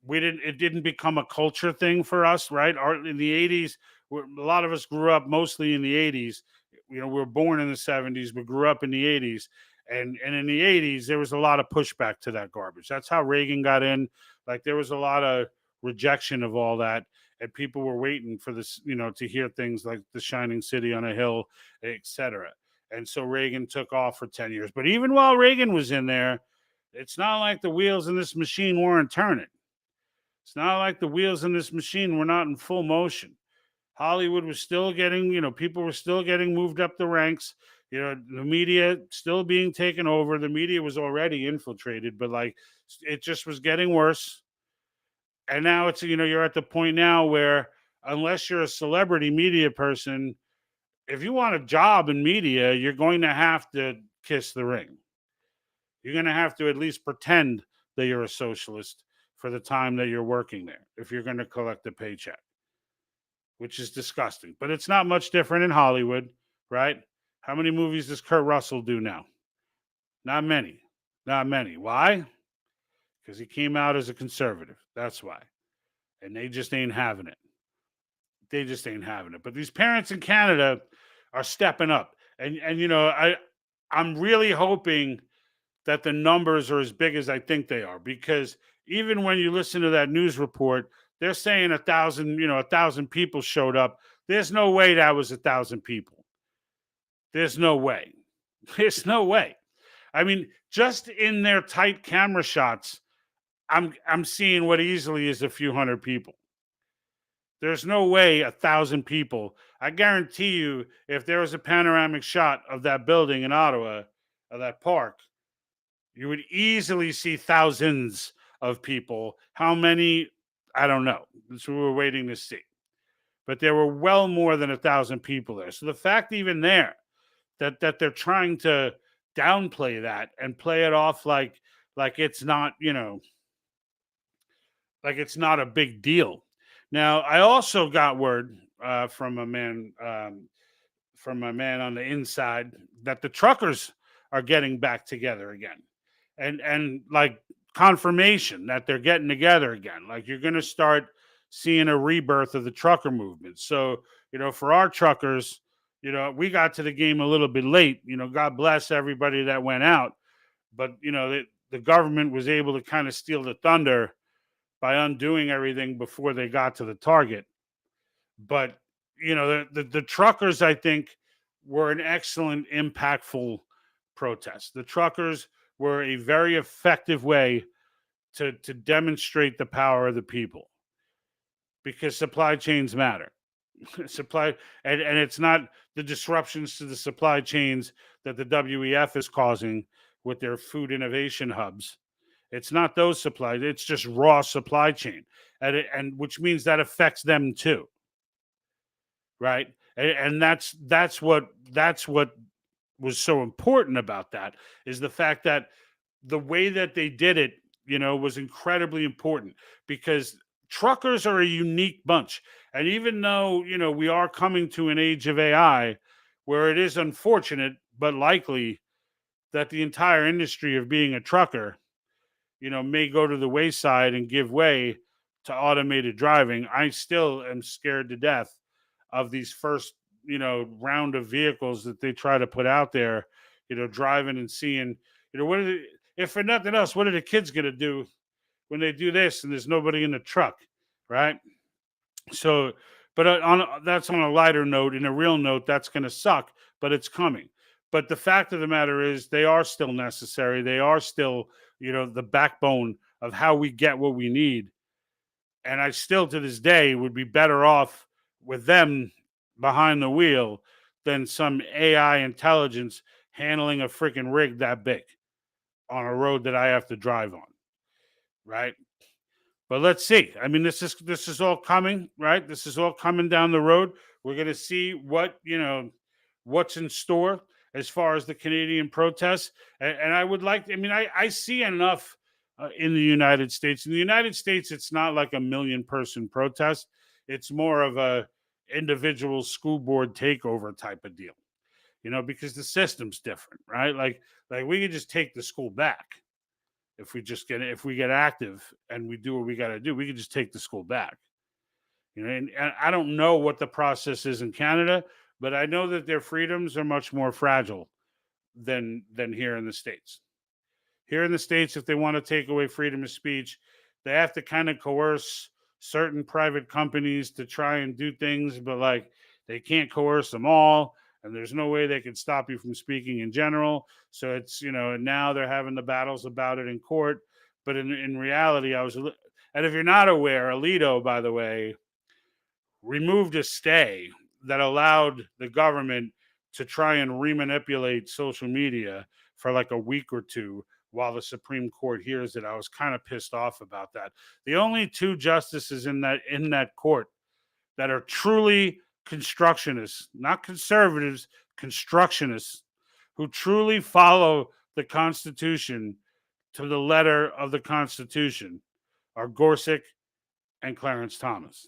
it didn't become a culture thing for us, right? In the 80s, a lot of us grew up mostly in the 80s. We were born in the 70s, but grew up in the 80s. And in the 80s, there was a lot of pushback to that garbage. That's how Reagan got in. Like, there was a lot of rejection of all that. And people were waiting for this, to hear things like the shining city on a hill, etc. And so Reagan took off for 10 years. But even while Reagan was in there, it's not like the wheels in this machine weren't turning. It's not like the wheels in this machine were not in full motion. Hollywood was still getting, people were still getting moved up the ranks. The media still being taken over. The media was already infiltrated, but it just was getting worse. And now it's, you're at the point now where unless you're a celebrity media person, if you want a job in media, you're going to have to kiss the ring. You're going to have to at least pretend that you're a socialist for the time that you're working there if you're going to collect a paycheck, which is disgusting. But it's not much different in Hollywood, right? How many movies does Kurt Russell do now? Not many. Not many. Why? Because he came out as a conservative. That's why. And they just ain't having it. They just ain't having it. But these parents in Canada are stepping up. And I'm really hoping that the numbers are as big as I think they are, because even when you listen to that news report, they're saying 1,000 people showed up. There's no way that was 1,000 people. There's no way. There's no way. I mean, just in their tight camera shots, I'm seeing what easily is a few hundred people. There's no way 1,000 people. I guarantee you, if there was a panoramic shot of that building in Ottawa, of that park, you would easily see thousands of people. How many? I don't know. That's what we're waiting to see. But there were well more than 1,000 people there. So the fact even there that they're trying to downplay that and play it off like it's not, like it's not a big deal. Now, I also got word from a man on the inside that the truckers are getting back together again, and like confirmation that they're getting together again. Like you're going to start seeing a rebirth of the trucker movement. So, for our truckers, we got to the game a little bit late. God bless everybody that went out, but the government was able to kind of steal the thunder by undoing everything before they got to the target. But the truckers, I think, were an excellent, impactful protest. The truckers were a very effective way to demonstrate the power of the people, because supply chains matter. Supply and it's not the disruptions to the supply chains that the WEF is causing with their food innovation hubs. It's not those supplies. It's just raw supply chain, and which means that affects them too, right? And that's what was so important about that, is the fact that the way that they did it, was incredibly important, because truckers are a unique bunch. And even though, we are coming to an age of AI where it is unfortunate but likely that the entire industry of being a trucker, may go to the wayside and give way to automated driving, I still am scared to death of these first, round of vehicles that they try to put out there, driving and seeing, if for nothing else, what are the kids going to do when they do this and there's nobody in the truck, right? So, but that's on a lighter note. In a real note, that's going to suck, but it's coming. But the fact of the matter is, they are still necessary. They are still, the backbone of how we get what we need. And I still, to this day, would be better off with them behind the wheel than some AI intelligence handling a freaking rig that big on a road that I have to drive on, right? But let's see. I mean, this is all coming, right? This is all coming down the road. We're going to see what's in store as far as the Canadian protests. And I would like, I see enough in the United States. In the United States, it's not like a 1 million person protest. It's more of a individual school board takeover type of deal, because the system's different, right? Like we could just take the school back. If we get active and we do what we got to do, we can just take the school back. And I don't know what the process is in Canada, but I know that their freedoms are much more fragile than here in the States. Here in the States, if they want to take away freedom of speech, they have to kind of coerce certain private companies to try and do things, but like they can't coerce them all. And there's no way they can stop you from speaking in general. So it's, and now they're having the battles about it in court. But in reality, and if you're not aware, Alito, by the way, removed a stay that allowed the government to try and remanipulate social media for like a week or two while the Supreme Court hears it. I was kind of pissed off about that. The only two justices in that court that are truly constructionists, not conservatives, constructionists, who truly follow the Constitution to the letter of the Constitution, are Gorsuch and Clarence Thomas.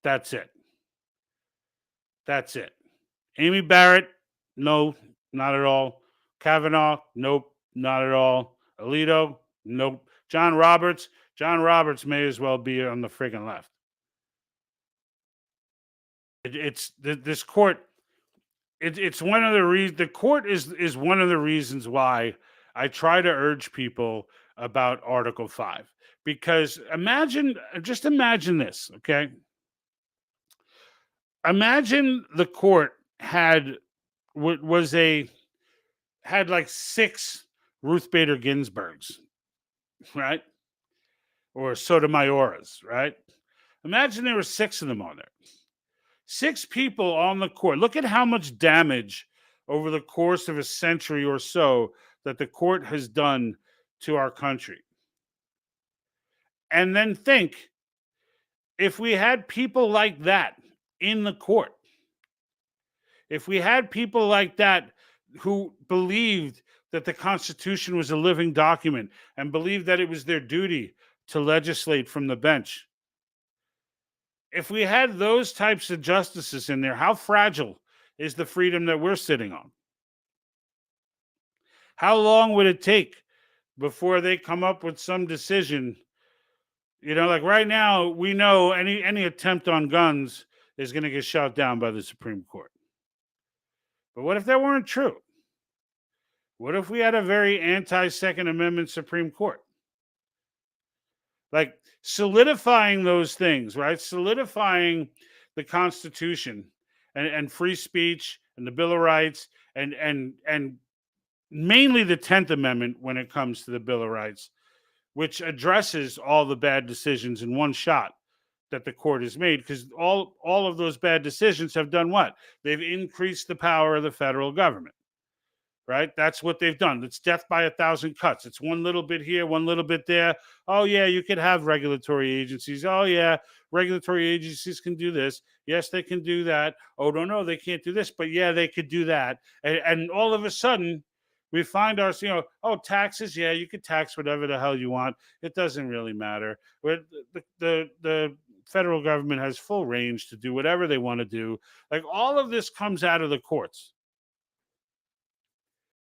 That's it. That's it. Amy Barrett, no, not at all. Kavanaugh, nope, not at all. Alito, nope. John Roberts may as well be on the friggin' left. This court. It's one of the reasons. The court is one of the reasons why I try to urge people about Article 5, because just imagine this, okay? Imagine the court had like 6 Ruth Bader Ginsburgs, right? Or Sotomayoras, right? Imagine there were 6 of them on there. 6 people on the court. Look at how much damage over the course of a century or so that the court has done to our country. And then think, if we had people like that in the court, if we had people like that who believed that the Constitution was a living document and believed that it was their duty to legislate from the bench, if we had those types of justices in there, how fragile is the freedom that we're sitting on? How long would it take before they come up with some decision? Like right now, we know any attempt on guns is going to get shot down by the Supreme Court. But what if that weren't true? What if we had a very anti-Second Amendment Supreme Court? Like solidifying those things, right? Solidifying the Constitution and free speech and the Bill of Rights and mainly the 10th Amendment when it comes to the Bill of Rights, which addresses all the bad decisions in one shot that the court has made, because all of those bad decisions have done what? They've increased the power of the federal government, right? That's what they've done. It's death by 1,000 cuts. It's one little bit here, one little bit there. Oh, yeah, you could have regulatory agencies. Oh, yeah, regulatory agencies can do this. Yes, they can do that. Oh, no, they can't do this. But yeah, they could do that. And all of a sudden, we find ourselves, taxes. Yeah, you could tax whatever the hell you want. It doesn't really matter. The federal government has full range to do whatever they want to do. Like all of this comes out of the courts.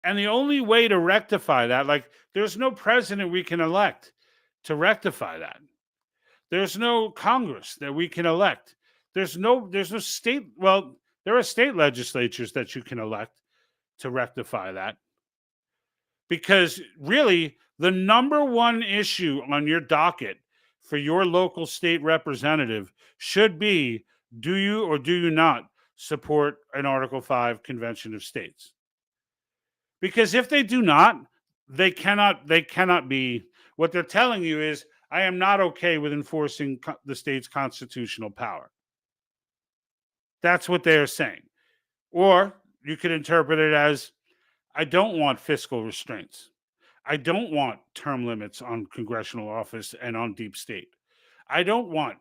And the only way to rectify that, like there's no president we can elect to rectify that. There's no Congress that we can elect. There's no state. Well, there are state legislatures that you can elect to rectify that. Because really, the number one issue on your docket for your local state representative should be, do you or do you not support an Article 5 Convention of States? Because if they do not, they cannot be, what they're telling you is, I am not okay with enforcing the state's constitutional power. That's what they are saying. Or you could interpret it as, I don't want fiscal restraints. I don't want term limits on congressional office and on deep state. I don't want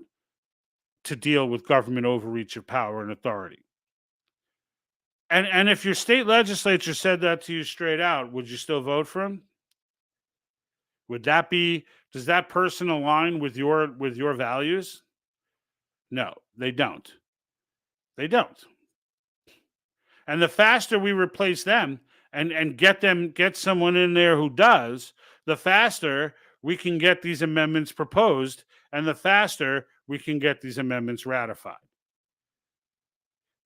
to deal with government overreach of power and authority. And if your state legislature said that to you straight out, would you still vote for him? Does that person align with your values? No, they don't. They don't. And the faster we replace them and get someone in there who does, the faster we can get these amendments proposed, and the faster we can get these amendments ratified.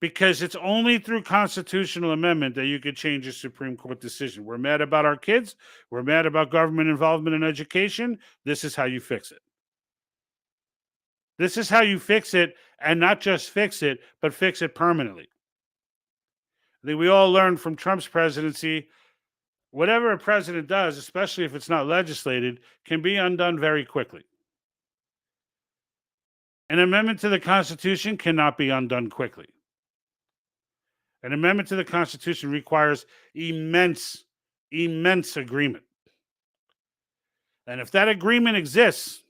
Because it's only through constitutional amendment that you could change a Supreme Court decision. We're mad about our kids. We're mad about government involvement in education. This is how you fix it. This is how you fix it, and not just fix it, but fix it permanently. I think we all learned from Trump's presidency, whatever a president does, especially if it's not legislated, can be undone very quickly. An amendment to the Constitution cannot be undone quickly. An amendment to the Constitution requires immense agreement. And if that agreement exists,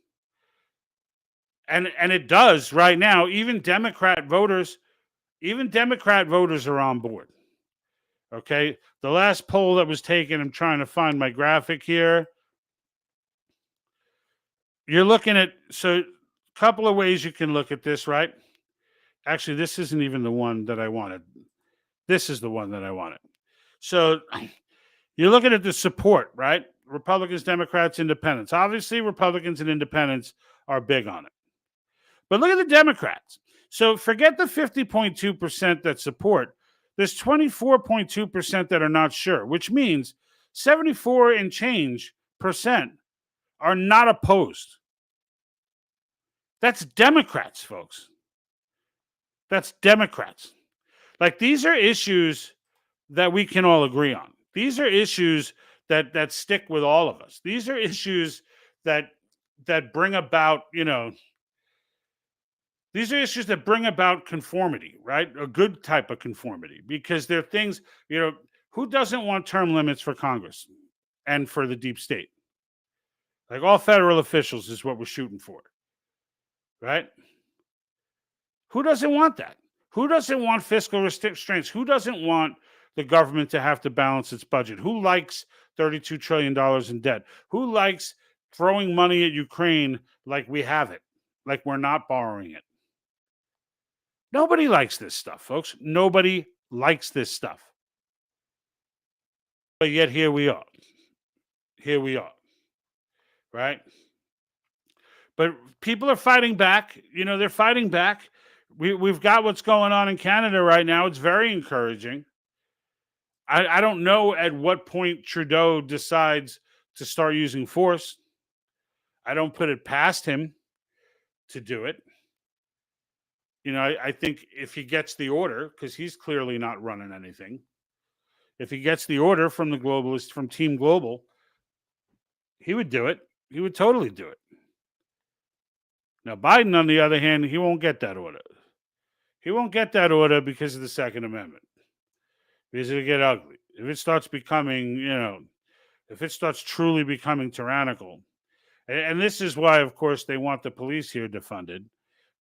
and it does right now, even Democrat voters are on board. Okay, the last poll that was taken, I'm trying to find my graphic here. You're looking at, so a couple of ways you can look at this, right? Actually, this isn't even the one that I wanted. This is the one that I wanted. So you're looking at the support, right? Republicans, Democrats, Independents. Obviously, Republicans and Independents are big on it. But look at the Democrats. So forget the 50.2% that support. There's 24.2% that are not sure, which means 74 and change percent are not opposed. That's Democrats, folks. That's Democrats. Like, these are issues that we can all agree on. These are issues that stick with all of us. These are issues that bring about, these are issues that bring about conformity, right? A good type of conformity, because they're things, who doesn't want term limits for Congress and for the deep state? Like, all federal officials is what we're shooting for, right? Who doesn't want that? Who doesn't want fiscal restraints? Who doesn't want the government to have to balance its budget? Who likes $32 trillion in debt? Who likes throwing money at Ukraine like we have it, like we're not borrowing it? Nobody likes this stuff, folks. Nobody likes this stuff. But yet here we are. Here we are. Right? But people are fighting back. They're fighting back. We've got what's going on in Canada right now. It's very encouraging. I don't know at what point Trudeau decides to start using force. I don't put it past him to do it. I think if he gets the order, because he's clearly not running anything, if he gets the order from the globalists, from Team Global, he would do it. He would totally do it. Now, Biden, on the other hand, he won't get that order. He won't get that order because of the Second Amendment. Because it'll get ugly. If it starts becoming, if it starts truly becoming tyrannical. And this is why, of course, they want the police here defunded,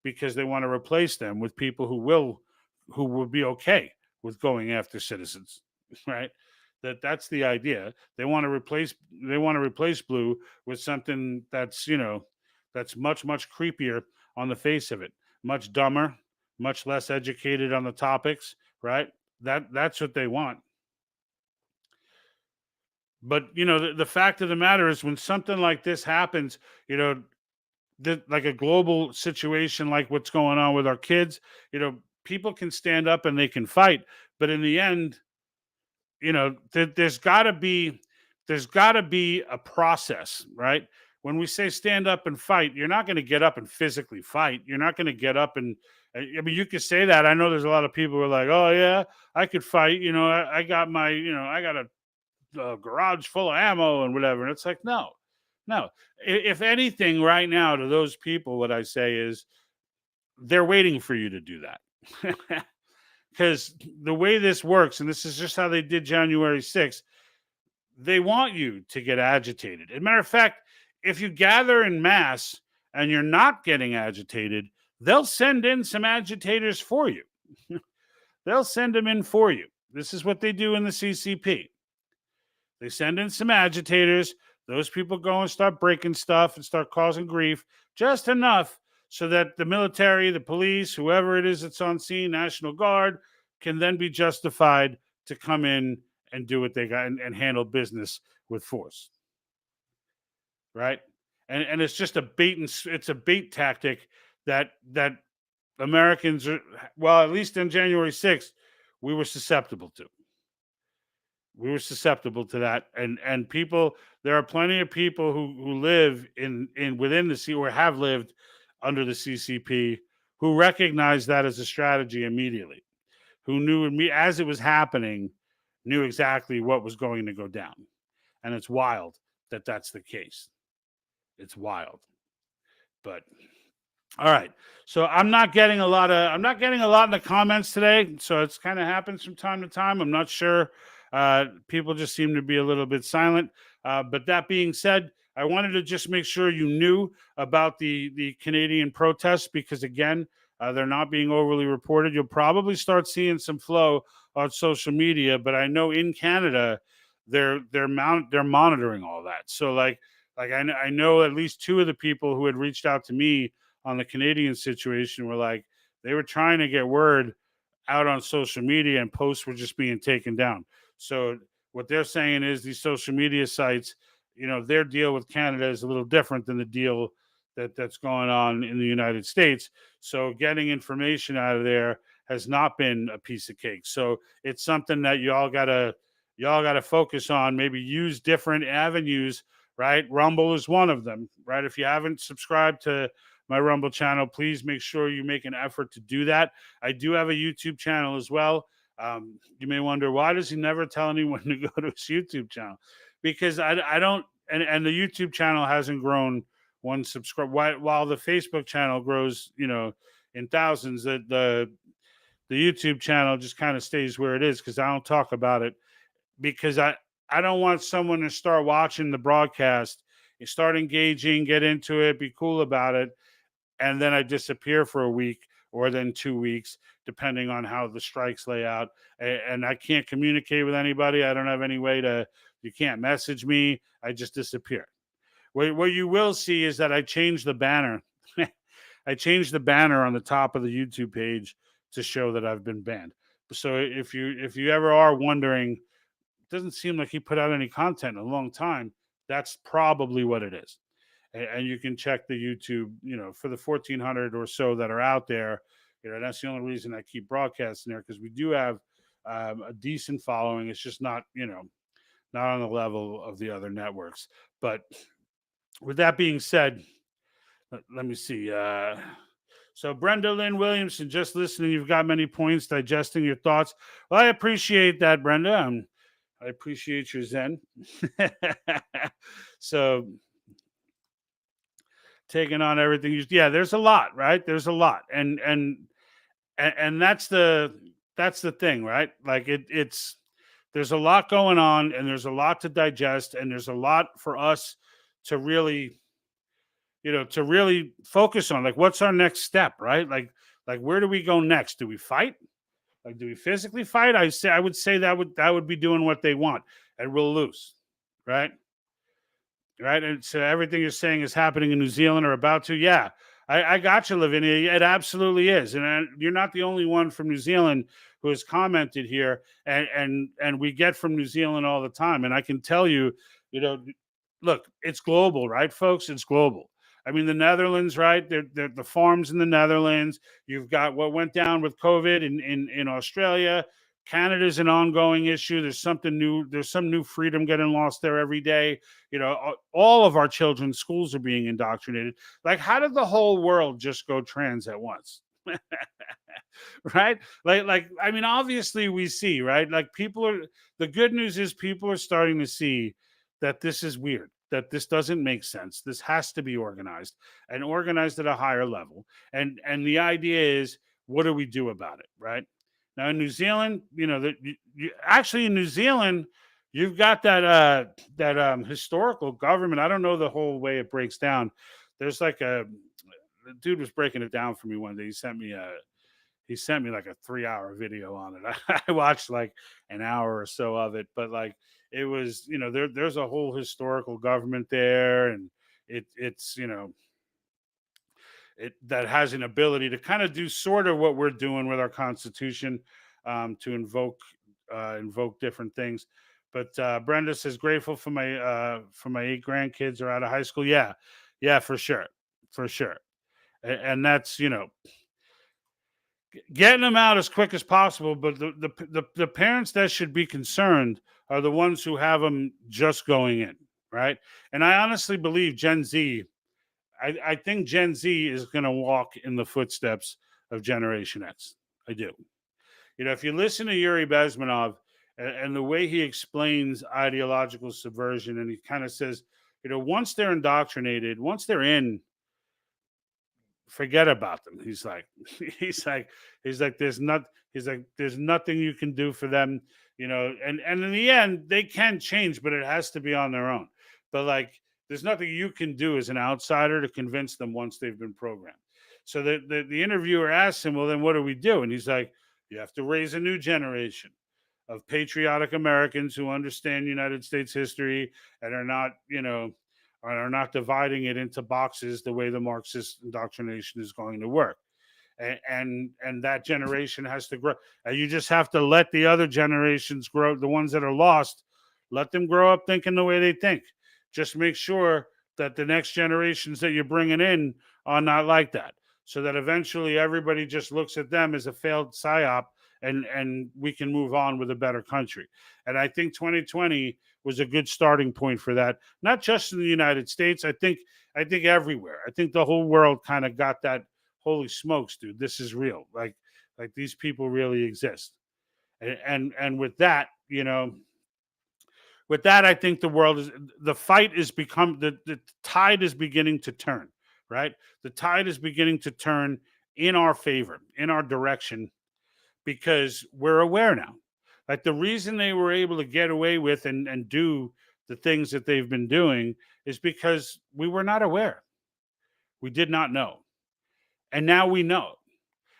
because they want to replace them with people who will be okay with going after citizens, right? That's the idea. They want to replace blue with something that's that's much creepier on the face of it, much dumber, much less educated on the topics, right? That's what they want. But the fact of the matter is, when something like this happens, like a global situation like what's going on with our kids, people can stand up and they can fight, but in the end, there's got to be a process, right? When we say stand up and fight, you're not going to get up and physically fight. You're not going to get up and you could say that. I know there's a lot of people who are like, oh yeah, I could fight. I got my, I got a garage full of ammo and whatever. And it's like, no. If anything, right now, to those people, what I say is they're waiting for you to do that. Because the way this works, and this is just how they did January 6th, they want you to get agitated. As a matter of fact, if you gather in mass and you're not getting agitated, they'll send in some agitators for you. They'll send them in for you. This is what they do in the CCP. They send in some agitators. Those people go and start breaking stuff and start causing grief, just enough so that the military, the police, whoever it is that's on scene, National Guard, can then be justified to come in and do what they got and handle business with force. Right? And it's just a bait tactic that Americans are, well, at least on January 6th, we were susceptible to. We were susceptible to that, and people. There are plenty of people who live in within the C or have lived under the CCP who recognize that as a strategy immediately. Who knew as it was happening, knew exactly what was going to go down, and it's wild that that's the case. It's wild, but. All right. So I'm not getting a lot in the comments today. So it's kind of happens from time to time. I'm not sure. People just seem to be a little bit silent. But that being said, I wanted to just make sure you knew about the Canadian protests, because again, they're not being overly reported. You'll probably start seeing some flow on social media, but I know in Canada they're monitoring all that. So like I know at least two of the people who had reached out to me on the Canadian situation were like, they were trying to get word out on social media and posts were just being taken down. So what they're saying is these social media sites, their deal with Canada is a little different than the deal that's going on in the United States. So getting information out of there has not been a piece of cake. So it's something that y'all gotta focus on, maybe use different avenues, right? Rumble is one of them, right? If you haven't subscribed to my Rumble channel, please make sure you make an effort to do that. I do have a YouTube channel as well. You may wonder, why does he never tell anyone to go to his YouTube channel? Because I don't, and the YouTube channel hasn't grown one subscribe, while the Facebook channel grows, in thousands. The YouTube channel just kind of stays where it is, because I don't talk about it, because I don't want someone to start watching the broadcast, start engaging, get into it, be cool about it, and then I disappear for a week or then 2 weeks, depending on how the strikes lay out. And I can't communicate with anybody. I don't have any way you can't message me. I just disappear. What you will see is that I changed the banner. I changed the banner on the top of the YouTube page to show that I've been banned. So if you ever are wondering doesn't seem like he put out any content in a long time. That's probably what it is. And you can check the YouTube, for the 1,400 or so that are out there. That's the only reason I keep broadcasting there, because we do have a decent following. It's just not, not on the level of the other networks. But with that being said, let me see. So Brenda Lynn Williamson, just listening, you've got many points, digesting your thoughts. Well, I appreciate that, Brenda. I appreciate your zen. So taking on everything. Yeah, there's a lot, right? There's a lot. And that's the thing, right? Like it's there's a lot going on, and there's a lot to digest, and there's a lot for us to really focus on. Like, what's our next step, right? Like where do we go next? Do we fight? Like, do we physically fight? I would say that would be doing what they want, and we'll lose, right? Right. And so everything you're saying is happening in New Zealand or about to. Yeah, I got you, Lavinia. It absolutely is. And you're not the only one from New Zealand who has commented here. And we get from New Zealand all the time. And I can tell you, look, it's global, right, folks? It's global. I mean, the Netherlands, right? They're the farms in the Netherlands. You've got what went down with COVID in Australia. Canada's an ongoing issue. There's something new. There's some new freedom getting lost there every day. All of our children's schools are being indoctrinated. Like, how did the whole world just go trans at once? Right? Like, I mean, obviously we see, right? Like, the good news is people are starting to see that this is weird, that this doesn't make sense. This has to be organized, and organized at a higher level. And the idea is, what do we do about it, right? Now in New Zealand, actually in New Zealand, you've got that historical government. I don't know the whole way it breaks down. There's like the dude was breaking it down for me one day. He sent me like a 3-hour video on it. I watched like an hour or so of it, but like it was, there's a whole historical government there, and it's that has an ability to kind of do sort of what we're doing with our Constitution, to invoke different things. But Brenda says, grateful for my 8 grandkids are out of high school. Yeah, for sure. And that's getting them out as quick as possible. But the parents that should be concerned are the ones who have them just going in, right? And I honestly believe Gen Z. I think Gen Z is going to walk in the footsteps of Generation X. I do. If you listen to Yuri Bezmenov and the way he explains ideological subversion, and he kind of says, once they're indoctrinated, once they're in, forget about them. He's like, there's nothing you can do for them, and in the end, they can change, but it has to be on their own. But like, there's nothing you can do as an outsider to convince them once they've been programmed. So the interviewer asks him, well, then what do we do? And he's like, you have to raise a new generation of patriotic Americans who understand United States history and are not dividing it into boxes the way the Marxist indoctrination is going to work. And that generation has to grow. And you just have to let the other generations grow, the ones that are lost, let them grow up thinking the way they think. Just make sure that the next generations that you're bringing in are not like that, so that eventually everybody just looks at them as a failed psyop, and we can move on with a better country. And I think 2020 was a good starting point for that, not just in the United States. I think everywhere. I think the whole world kind of got that, holy smokes, dude, this is real. Like these people really exist. And with that, I think the tide is beginning to turn, right? The tide is beginning to turn in our favor, in our direction, because we're aware now. Like, the reason they were able to get away with and do the things that they've been doing is because we were not aware. We did not know. And now we know.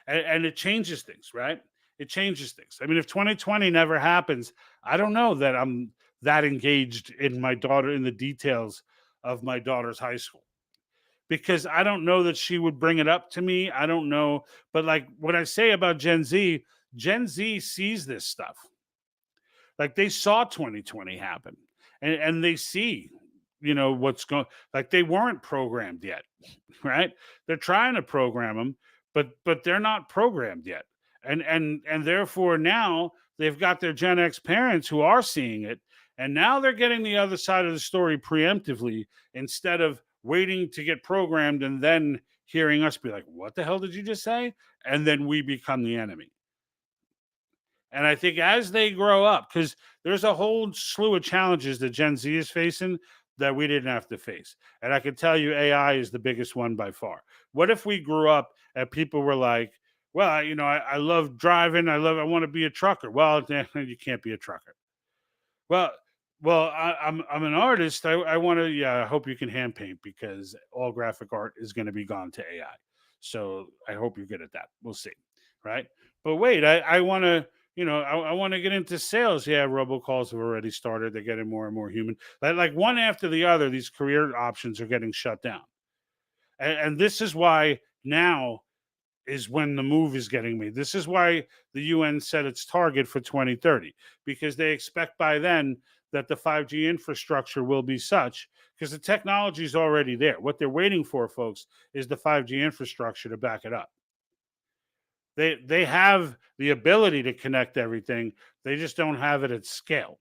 And it changes things, right? It changes things. I mean, if 2020 never happens, I don't know that I'm that engaged in the details of my daughter's high school, because I don't know that she would bring it up to me. I don't know. But like what I say about Gen Z sees this stuff. Like they saw 2020 happen, and they see, what's going. Like they weren't programmed yet, right? They're trying to program them, but they're not programmed yet, and therefore now they've got their Gen X parents who are seeing it, and now they're getting the other side of the story preemptively instead of waiting to get programmed and then hearing us be like, "What the hell did you just say?" And then we become the enemy. And I think as they grow up, because there's a whole slew of challenges that Gen Z is facing that we didn't have to face. And I can tell you AI is the biggest one by far. What if we grew up and people were like, well, I love driving. I want to be a trucker. Well, you can't be a trucker. Well, I'm an artist. I want to. Yeah, I hope you can hand paint because all graphic art is going to be gone to AI. So I hope you're good at that. We'll see, right? But wait, I want to. I want to get into sales. Yeah, robocalls have already started. They're getting more and more human. Like one after the other, these career options are getting shut down, and this is why now is when the move is getting made. This is why the UN set its target for 2030, because they expect by then that the 5G infrastructure will be such, because the technology is already there. What they're waiting for, folks, is the 5G infrastructure to back it up. They have the ability to connect everything. They just don't have it at scale.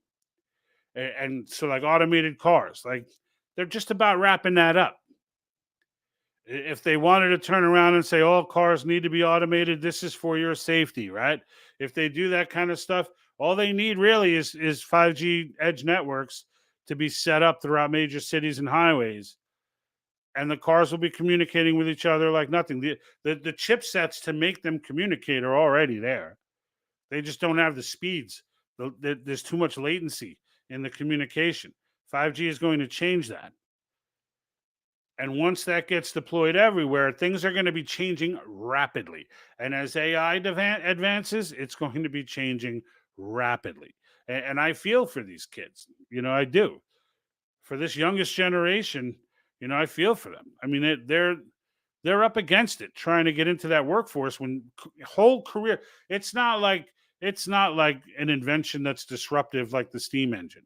And so like automated cars, like they're just about wrapping that up. If they wanted to turn around and say all cars need to be automated, this is for your safety, right? If they do that kind of stuff, all they need really is 5G edge networks to be set up throughout major cities and highways, and the cars will be communicating with each other like nothing. The chipsets to make them communicate are already there. They just don't have the speeds. There's too much latency in the communication. 5G is going to change that. And once that gets deployed everywhere, things are going to be changing rapidly. And as AI advances, it's going to be changing rapidly. And I feel for these kids. I do. For this youngest generation, I feel for them. I mean, they're up against it, trying to get into that workforce when whole career. It's not like an invention that's disruptive like the steam engine.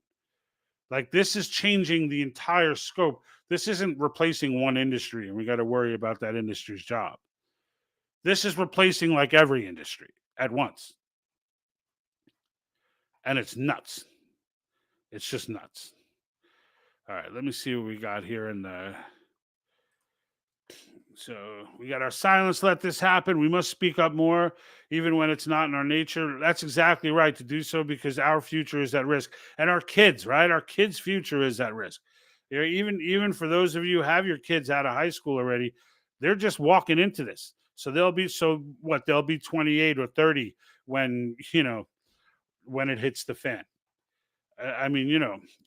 Like this is changing the entire scope. This isn't replacing one industry and we got to worry about that industry's job. This is replacing like every industry at once. And it's nuts. It's just nuts. All right, let me see what we got here in the. So we got our silence. Let this happen. We must speak up more, even when it's not in our nature. That's exactly right to do so because our future is at risk, and our kids, right? Our kids' future is at risk. Even for those of you who have your kids out of high school already, they're just walking into this. So they'll be 28 or 30 when when it hits the fan. I mean,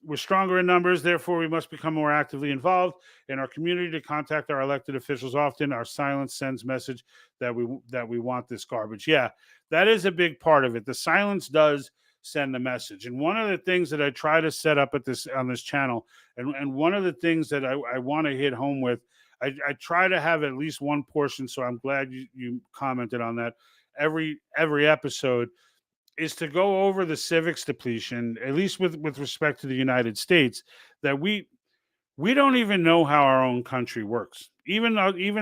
we're stronger in numbers, therefore we must become more actively involved in our community to contact our elected officials often. Our silence sends message that we want this garbage. Yeah, that is a big part of it. The silence does send a message. And one of the things that I try to set up on this channel, and one of the things that I want to hit home with, I try to have at least one portion, so I'm glad you commented on that every episode, is to go over the civics depletion, at least with respect to the United States, that we don't even know how our own country works. Even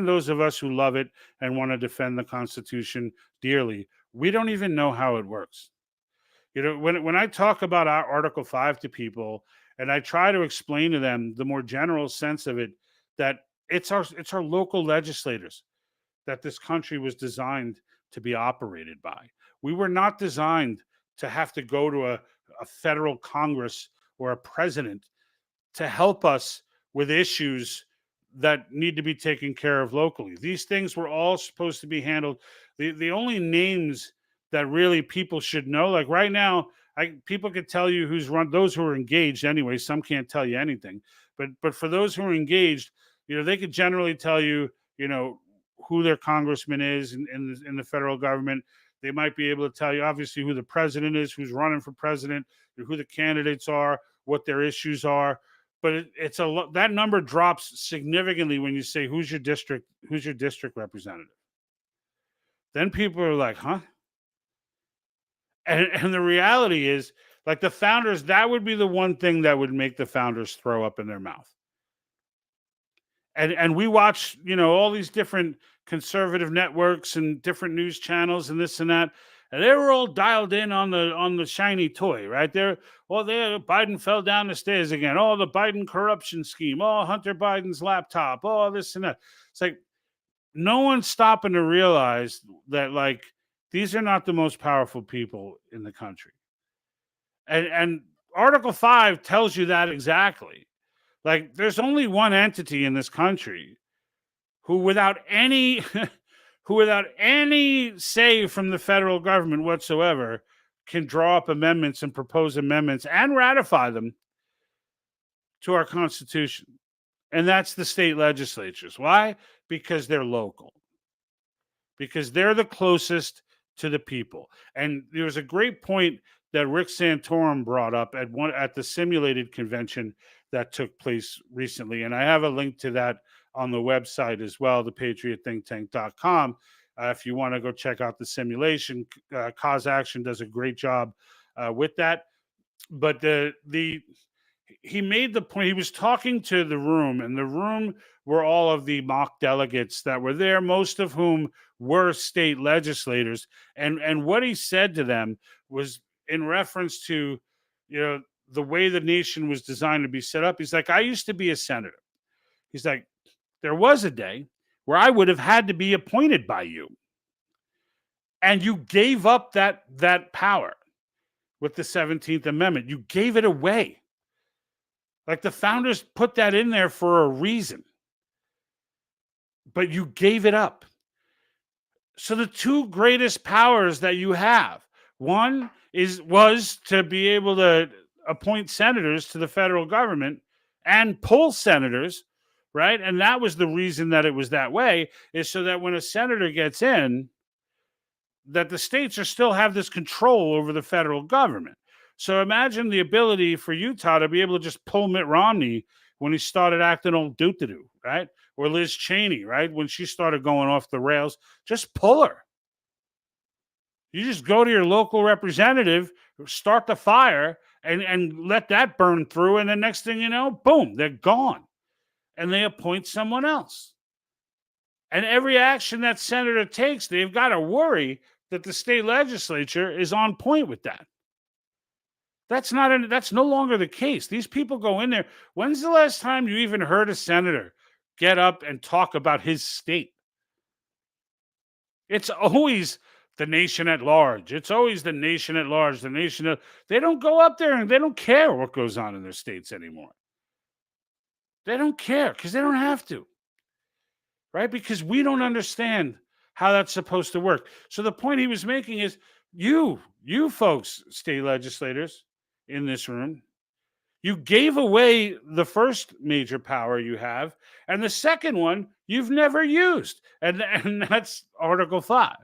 those of us who love it and want to defend the Constitution dearly, we don't even know how it works. When I talk about our Article 5 to people, and I try to explain to them the more general sense of it, that it's our local legislators that this country was designed to be operated by. We were not designed to have to go to a federal Congress or a president to help us with issues that need to be taken care of locally. These things were all supposed to be handled. The only names that really people should know, like right now, people could tell you who's run, those who are engaged anyway. Some can't tell you anything, but for those who are engaged, they could generally tell you, who their congressman is in the federal government. They might be able to tell you, obviously, who the president is, who's running for president, who the candidates are, what their issues are. But that number drops significantly when you say, who's your district representative? Then people are like, huh? And the reality is Like the founders, that would be the one thing that would make the founders throw up in their mouth. And we watch, all these different conservative networks and different news channels and this and that, and they were all dialed in on the shiny toy, right there. Oh, there, Biden fell down the stairs again. Oh, the Biden corruption scheme. Oh, Hunter Biden's laptop. Oh, this and that. It's like no one's stopping to realize that, like, these are not the most powerful people in the country. And Article 5 tells you that exactly. Like, there's only one entity in this country who, without any say from the federal government whatsoever, can draw up amendments and propose amendments and ratify them to our Constitution. And that's the state legislatures. Why? Because they're local. Because they're the closest to the people. And there was a great point that Rick Santorum brought up at the simulated convention that took place recently. And I have a link to that on the website as well, thepatriotthinktank.com. If you want to go check out the simulation, Cause Action does a great job with that. But he made the point, he was talking to the room, and the room were all of the mock delegates that were there, most of whom were state legislators. And what he said to them was in reference to, the way the nation was designed to be set up. He's like, I used to be a senator. He's like, there was a day where I would have had to be appointed by you. And you gave up that power with the 17th Amendment. You gave it away. Like the founders put that in there for a reason. But you gave it up. So the two greatest powers that you have, one was to be able to appoint senators to the federal government and pull senators, right? And that was the reason that it was that way, is so that when a senator gets in, that the states still have this control over the federal government. So imagine the ability for Utah to be able to just pull Mitt Romney when he started acting all doo-doo, right? Or Liz Cheney, right? When she started going off the rails, just pull her. You just go to your local representative, start the fire, and let that burn through. And the next thing you know, boom, they're gone. And they appoint someone else. And every action that senator takes, they've got to worry that the state legislature is on point with that. That's no longer the case. These people go in there. When's the last time you even heard a senator get up and talk about his state? It's always the nation at large. It's always the nation at large. They don't go up there and they don't care what goes on in their states anymore. They don't care because they don't have to. Right? Because we don't understand how that's supposed to work. So the point he was making is you folks, state legislators in this room, you gave away the first major power you have, and the second one you've never used. And that's Article 5.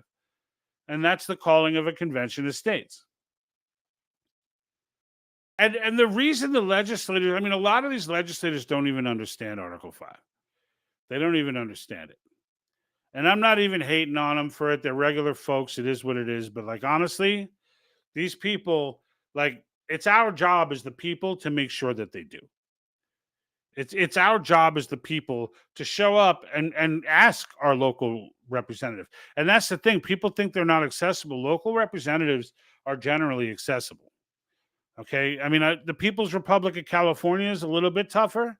And that's the calling of a convention of states. And the reason the legislators, a lot of these legislators don't even understand Article 5. They don't even understand it. And I'm not even hating on them for it. They're regular folks. It is what it is. But honestly, these people, it's our job as the people to make sure that they do. It's our job as the people to show up and ask our local representative. And that's the thing. People think they're not accessible. Local representatives are generally accessible. Okay? The People's Republic of California is a little bit tougher.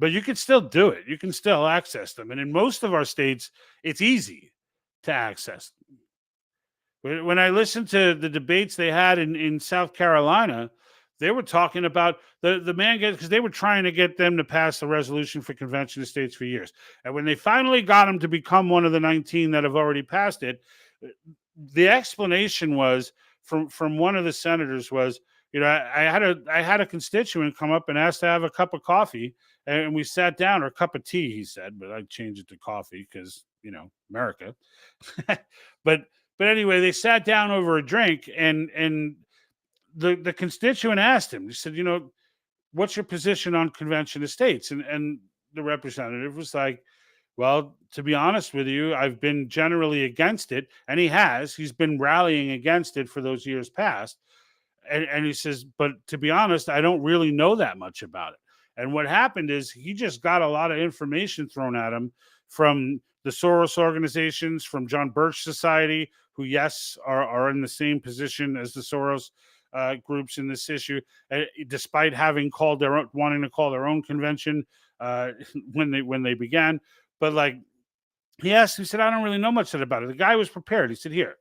But you can still do it. You can still access them. And in most of our states, it's easy to access them. When I listened to the debates they had in South Carolina, they were talking about the man, because they were trying to get them to pass the resolution for convention of states for years. And when they finally got them to become one of the 19 that have already passed it, the explanation was from one of the senators was, I had a constituent come up and asked to have a cup of coffee, and we sat down, or a cup of tea, he said, but I changed it to coffee because, America. But anyway, they sat down over a drink, and the constituent asked him, he said, what's your position on convention of states? And the representative was like, well, to be honest with you, I've been generally against it. And he's been rallying against it for those years past. And he says, but to be honest, I don't really know that much about it. And what happened is he just got a lot of information thrown at him from the Soros organizations, from John Birch Society, who, yes, are in the same position as the Soros groups in this issue, despite having called their own, wanting to call their own convention when they began. But like he said, I don't really know much about it. The guy was prepared. He said, here,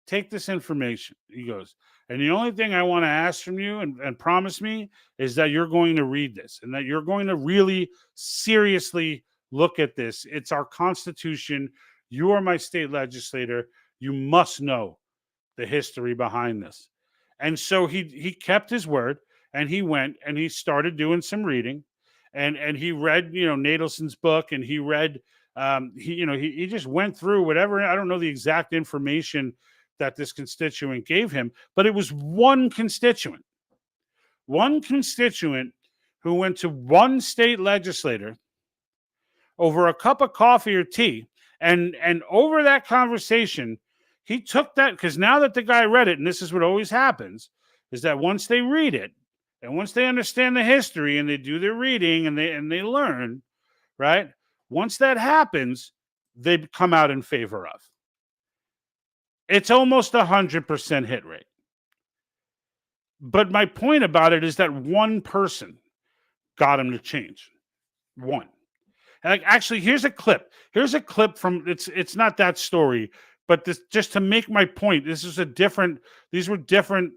take this information. He goes, and the only thing I want to ask from you and promise me is that you're going to read this and that you're going to really seriously look at this. It's our Constitution. You are my state legislator. You must know the history behind this. And so he kept his word, and he went and he started doing some reading, and he read, Nadelson's book, and he read he just went through whatever. I don't know the exact information that this constituent gave him, but it was one constituent who went to one state legislator over a cup of coffee or tea, and over that conversation, he took that, because now that the guy read it, and this is what always happens, is that once they read it and once they understand the history and they do their reading and they learn, right? Once that happens, they come out in favor of. It's almost 100% hit rate. But my point about it is that one person got him to change. One. Like, actually, here's a clip. Here's a clip from it's not that story, but this, just to make my point. These were different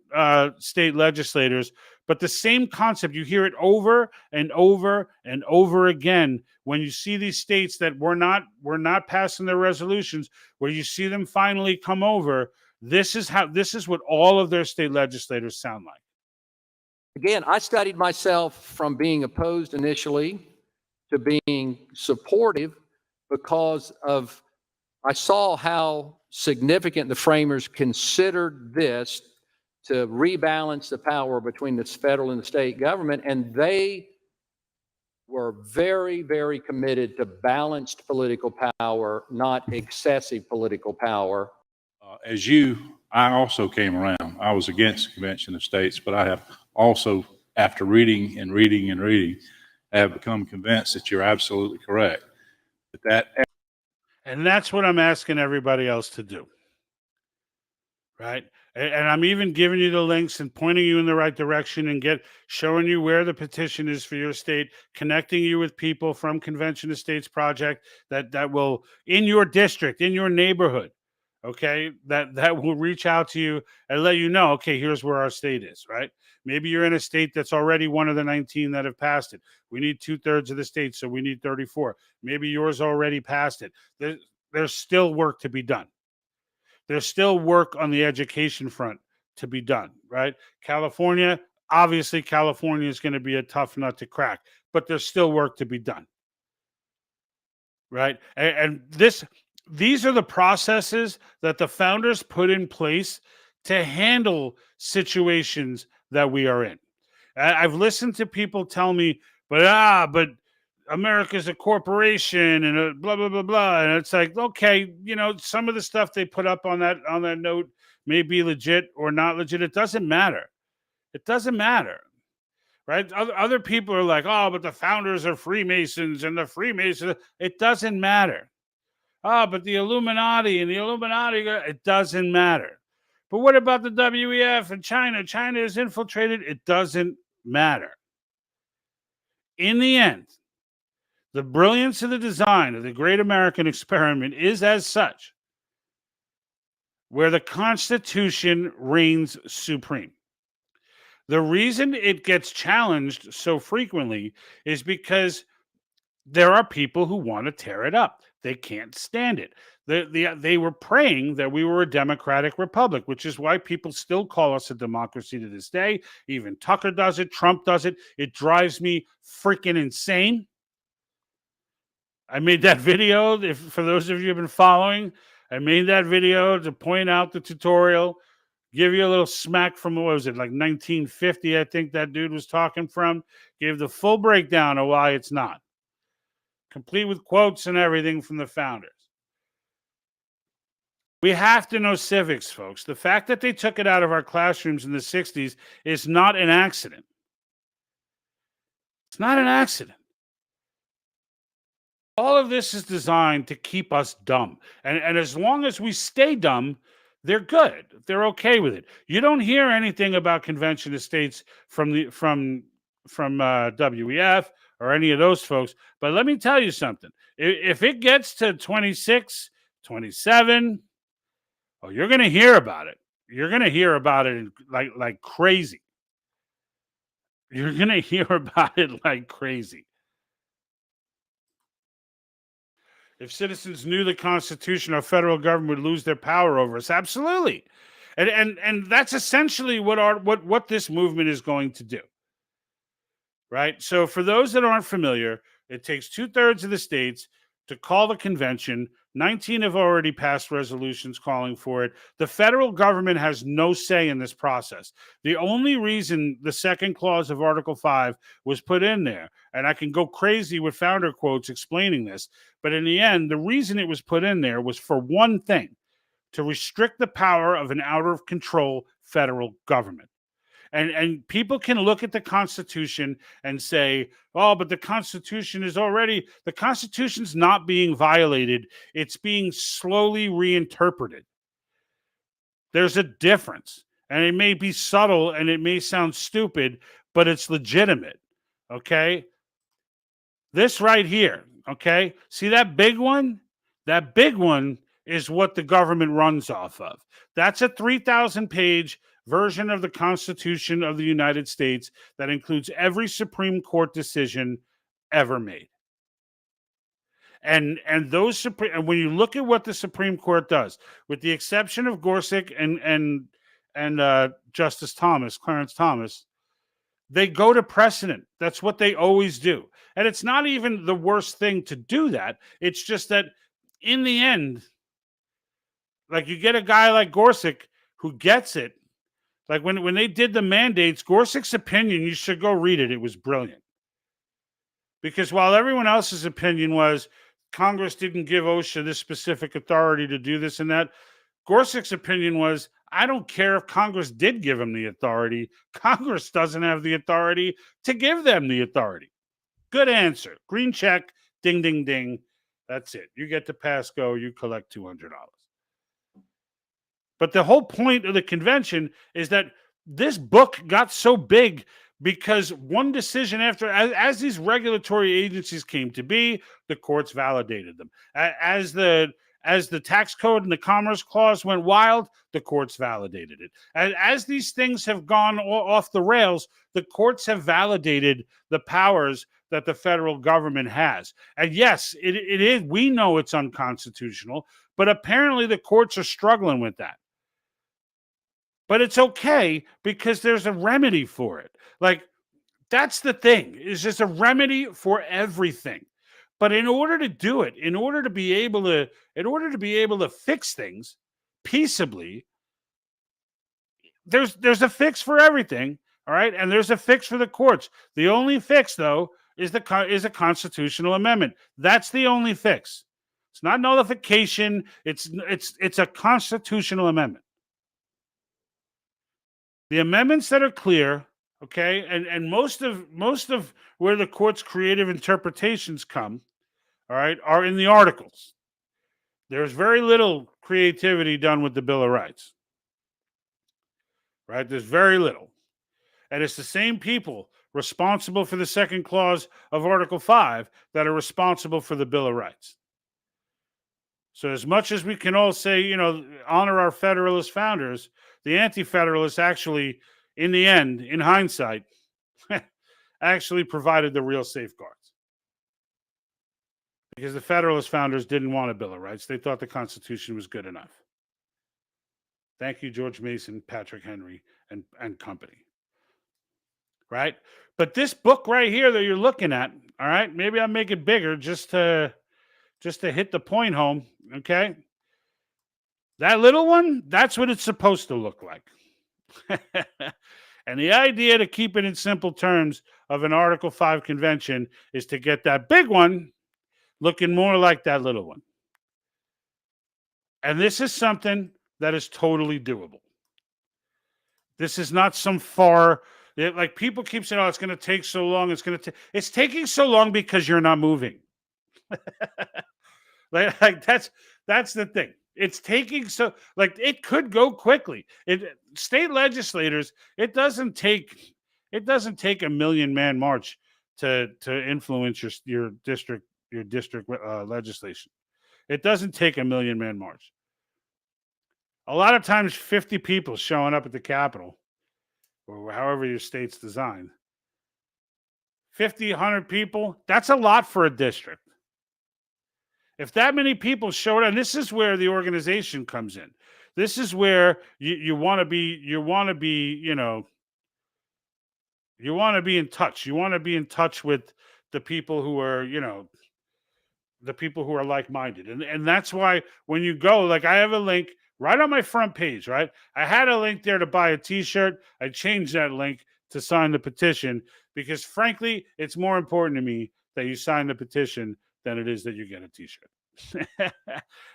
state legislators, but the same concept. You hear it over and over and over again when you see these states that were not passing their resolutions, where you see them finally come over. This is what all of their state legislators sound like. Again, I studied myself from being opposed initially to being supportive, because I saw how significant the framers considered this to rebalance the power between the federal and the state government, and they were very, very committed to balanced political power, not excessive political power. I also came around. I was against the Convention of States, but I have also, after reading and reading and reading, I have become convinced that you're absolutely correct. And that's what I'm asking everybody else to do. Right? And I'm even giving you the links and pointing you in the right direction and showing you where the petition is for your state, connecting you with people from Convention of States Project that will, in your district, in your neighborhood, okay, that will reach out to you and let you know, okay, here's where our state is, right? Maybe you're in a state that's already one of the 19 that have passed it. We need 2/3 of the state, so we need 34. Maybe yours already passed it. There's still work to be done. There's still work on the education front to be done, right? California is going to be a tough nut to crack, but there's still work to be done, right? And these are the processes that the founders put in place to handle situations that we are in. I've listened to people tell me, but America's a corporation and blah, blah, blah, blah. And it's like, okay, some of the stuff they put up on that note may be legit or not legit. It doesn't matter. It doesn't matter, right? Other people are like, oh, but the founders are Freemasons and the Freemasons. It doesn't matter. Oh, but the Illuminati, it doesn't matter. But what about the WEF and China? China is infiltrated. It doesn't matter. In the end, the brilliance of the design of the great American experiment is as such, where the Constitution reigns supreme. The reason it gets challenged so frequently is because there are people who want to tear it up. They can't stand it. They were praying that we were a democratic republic, which is why people still call us a democracy to this day. Even Tucker does it. Trump does it. It drives me freaking insane. I made that video, for those of you who've been following, I made that video to point out the tutorial, give you a little smack from, what was it, like 1950, I think that dude was talking from, gave the full breakdown of why it's not. Complete with quotes and everything from the founders. We have to know civics, folks. The fact that they took it out of our classrooms in the 60s is not an accident. It's not an accident. All of this is designed to keep us dumb. And as long as we stay dumb, they're good. They're okay with it. You don't hear anything about convention of states from WEF or any of those folks. But let me tell you something. If it gets to 26, 27, oh, you're going to hear about it. You're going to hear about it like crazy. You're going to hear about it like crazy. If citizens knew the Constitution, our federal government would lose their power over us. Absolutely. And that's essentially what this movement is going to do. Right? So for those that aren't familiar, it takes 2/3 of the states to call the convention. 19 have already passed resolutions calling for it. The federal government has no say in this process. The only reason the second clause of Article 5 was put in there, and I can go crazy with founder quotes explaining this, but in the end, the reason it was put in there was for one thing: to restrict the power of an out of control federal government. And people can look at the Constitution and say, oh, but the Constitution's not being violated. It's being slowly reinterpreted. There's a difference. And it may be subtle and it may sound stupid, but it's legitimate. Okay? This right here, okay? See that big one? That big one is what the government runs off of. That's a 3,000-page version of the Constitution of the United States that includes every Supreme Court decision ever made. And when you look at what the Supreme Court does, with the exception of Gorsuch and Justice Thomas, Clarence Thomas, they go to precedent. That's what they always do. And it's not even the worst thing to do that. It's just that in the end, like, you get a guy like Gorsuch who gets it. Like when they did the mandates, Gorsuch's opinion, you should go read it. It was brilliant. Because while everyone else's opinion was Congress didn't give OSHA this specific authority to do this and that, Gorsuch's opinion was, I don't care if Congress did give him the authority. Congress doesn't have the authority to give them the authority. Good answer. Green check, ding, ding, ding. That's it. You get to pass go, you collect $200. But the whole point of the convention is that this book got so big because one decision after, as these regulatory agencies came to be, the courts validated them. As the tax code and the Commerce Clause went wild, the courts validated it. As these things have gone off the rails, the courts have validated the powers that the federal government has. And yes, it is. We know it's unconstitutional, but apparently the courts are struggling with that. But it's okay because there's a remedy for it. Like, that's the thing. It's just a remedy for everything. But in order to do it, in order to be able to fix things peaceably, there's a fix for everything, all right? And there's a fix for the courts. The only fix, though, is a constitutional amendment. That's the only fix. It's not nullification. It's a constitutional amendment. The amendments that are clear, okay, and most of where the court's creative interpretations come, all right, are in the articles. There's very little creativity done with the Bill of Rights. Right? There's very little. And it's the same people responsible for the second clause of Article 5 that are responsible for the Bill of Rights. So as much as we can all say, honor our Federalist founders, the Anti-Federalists actually, in the end, in hindsight, actually provided the real safeguards. Because the Federalist founders didn't want a Bill of Rights. They thought the Constitution was good enough. Thank you, George Mason, Patrick Henry, and company. Right? But this book right here that you're looking at, all right, maybe I'll make it bigger just to hit the point home, okay? That little one, that's what it's supposed to look like. And the idea, to keep it in simple terms, of an Article 5 convention is to get that big one looking more like that little one. And this is something that is totally doable. This is not some far, like people keep saying, oh, it's going to take so long. It's taking so long because you're not moving. like that's the thing. It's taking so, like, it could go quickly. State legislators, it doesn't take a 1,000,000-man march to influence your district legislation. It doesn't take a 1,000,000-man march. A lot of times 50 people showing up at the Capitol, or however your state's designed. 50, 100 people, that's a lot for a district. If that many people showed up, and this is where the organization comes in. This is where you want to be, you want to be in touch. You want to be in touch with the people who are, the people who are like-minded. And that's why when you go, like, I have a link right on my front page, right? I had a link there to buy a t-shirt. I changed that link to sign the petition because, frankly, it's more important to me that you sign the petition than it is that you get a t-shirt.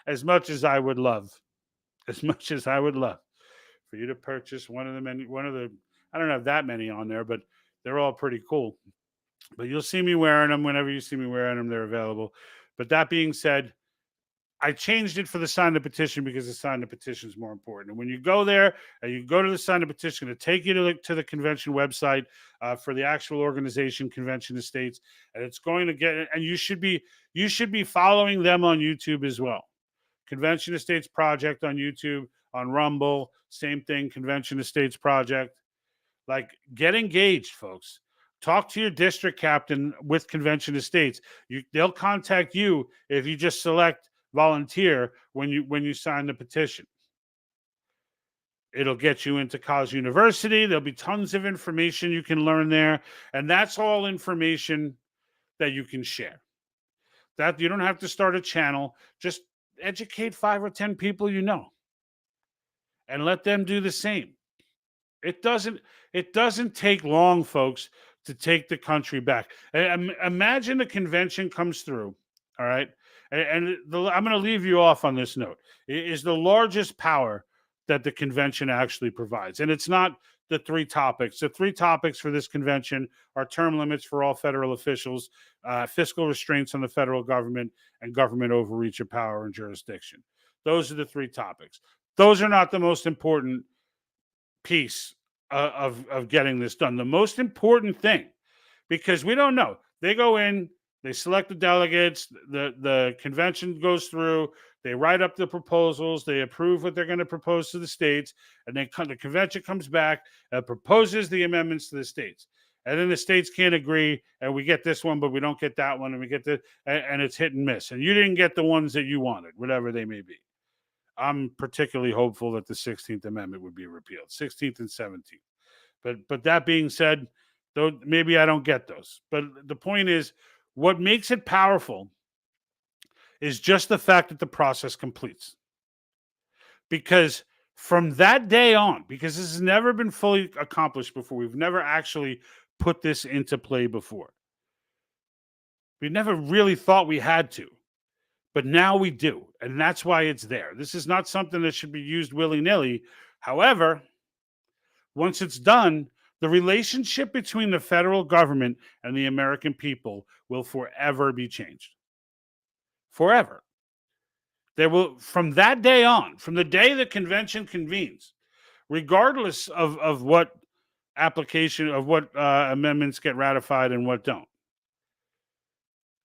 as much as I would love for you to purchase one of the, I don't have that many on there, but they're all pretty cool. But you'll see me wearing them. Whenever you see me wearing them, they're available. But that being said, I changed it for the sign the petition because the sign the petition is more important. And when you go there and you go to the sign the petition, it'll take you to the convention website for the actual organization, Convention of States, and it's going to get. And you should be following them on YouTube as well. Convention of States Project on YouTube, on Rumble, same thing. Convention of States Project. Like, get engaged, folks. Talk to your district captain with Convention of States. They'll contact you if you just select volunteer when you sign the petition. It'll get you into College University. There'll be tons of information you can learn there, and that's all information that you can share. That you don't have to start a channel. Just educate 5 or 10 people you know, and let them do the same. It doesn't take long, folks, to take the country back. Imagine the convention comes through, all right? And I'm going to leave you off on this note. It is the largest power that the convention actually provides. And it's not the 3 topics. The 3 topics for this convention are term limits for all federal officials, fiscal restraints on the federal government, and government overreach of power and jurisdiction. Those are the 3 topics. Those are not the most important piece of getting this done. The most important thing, because we don't know, they go in, they select the delegates, the convention goes through, they write up the proposals, they approve what they're going to propose to the states, and then the convention comes back and proposes the amendments to the states. And then the states can't agree, and we get this one, but we don't get that one, and we get and it's hit and miss. And you didn't get the ones that you wanted, whatever they may be. I'm particularly hopeful that the 16th Amendment would be repealed, 16th and 17th. But that being said, though, maybe I don't get those. But the point is, what makes it powerful is just the fact that the process completes. Because from that day on, because this has never been fully accomplished before, we've never actually put this into play before. We never really thought we had to. But now we do, and that's why it's there. This is not something that should be used willy-nilly. However, once it's done, the relationship between the federal government and the American people will forever be changed. Forever. There will, from that day on, from the day the convention convenes, regardless of what application, of what amendments get ratified and what don't,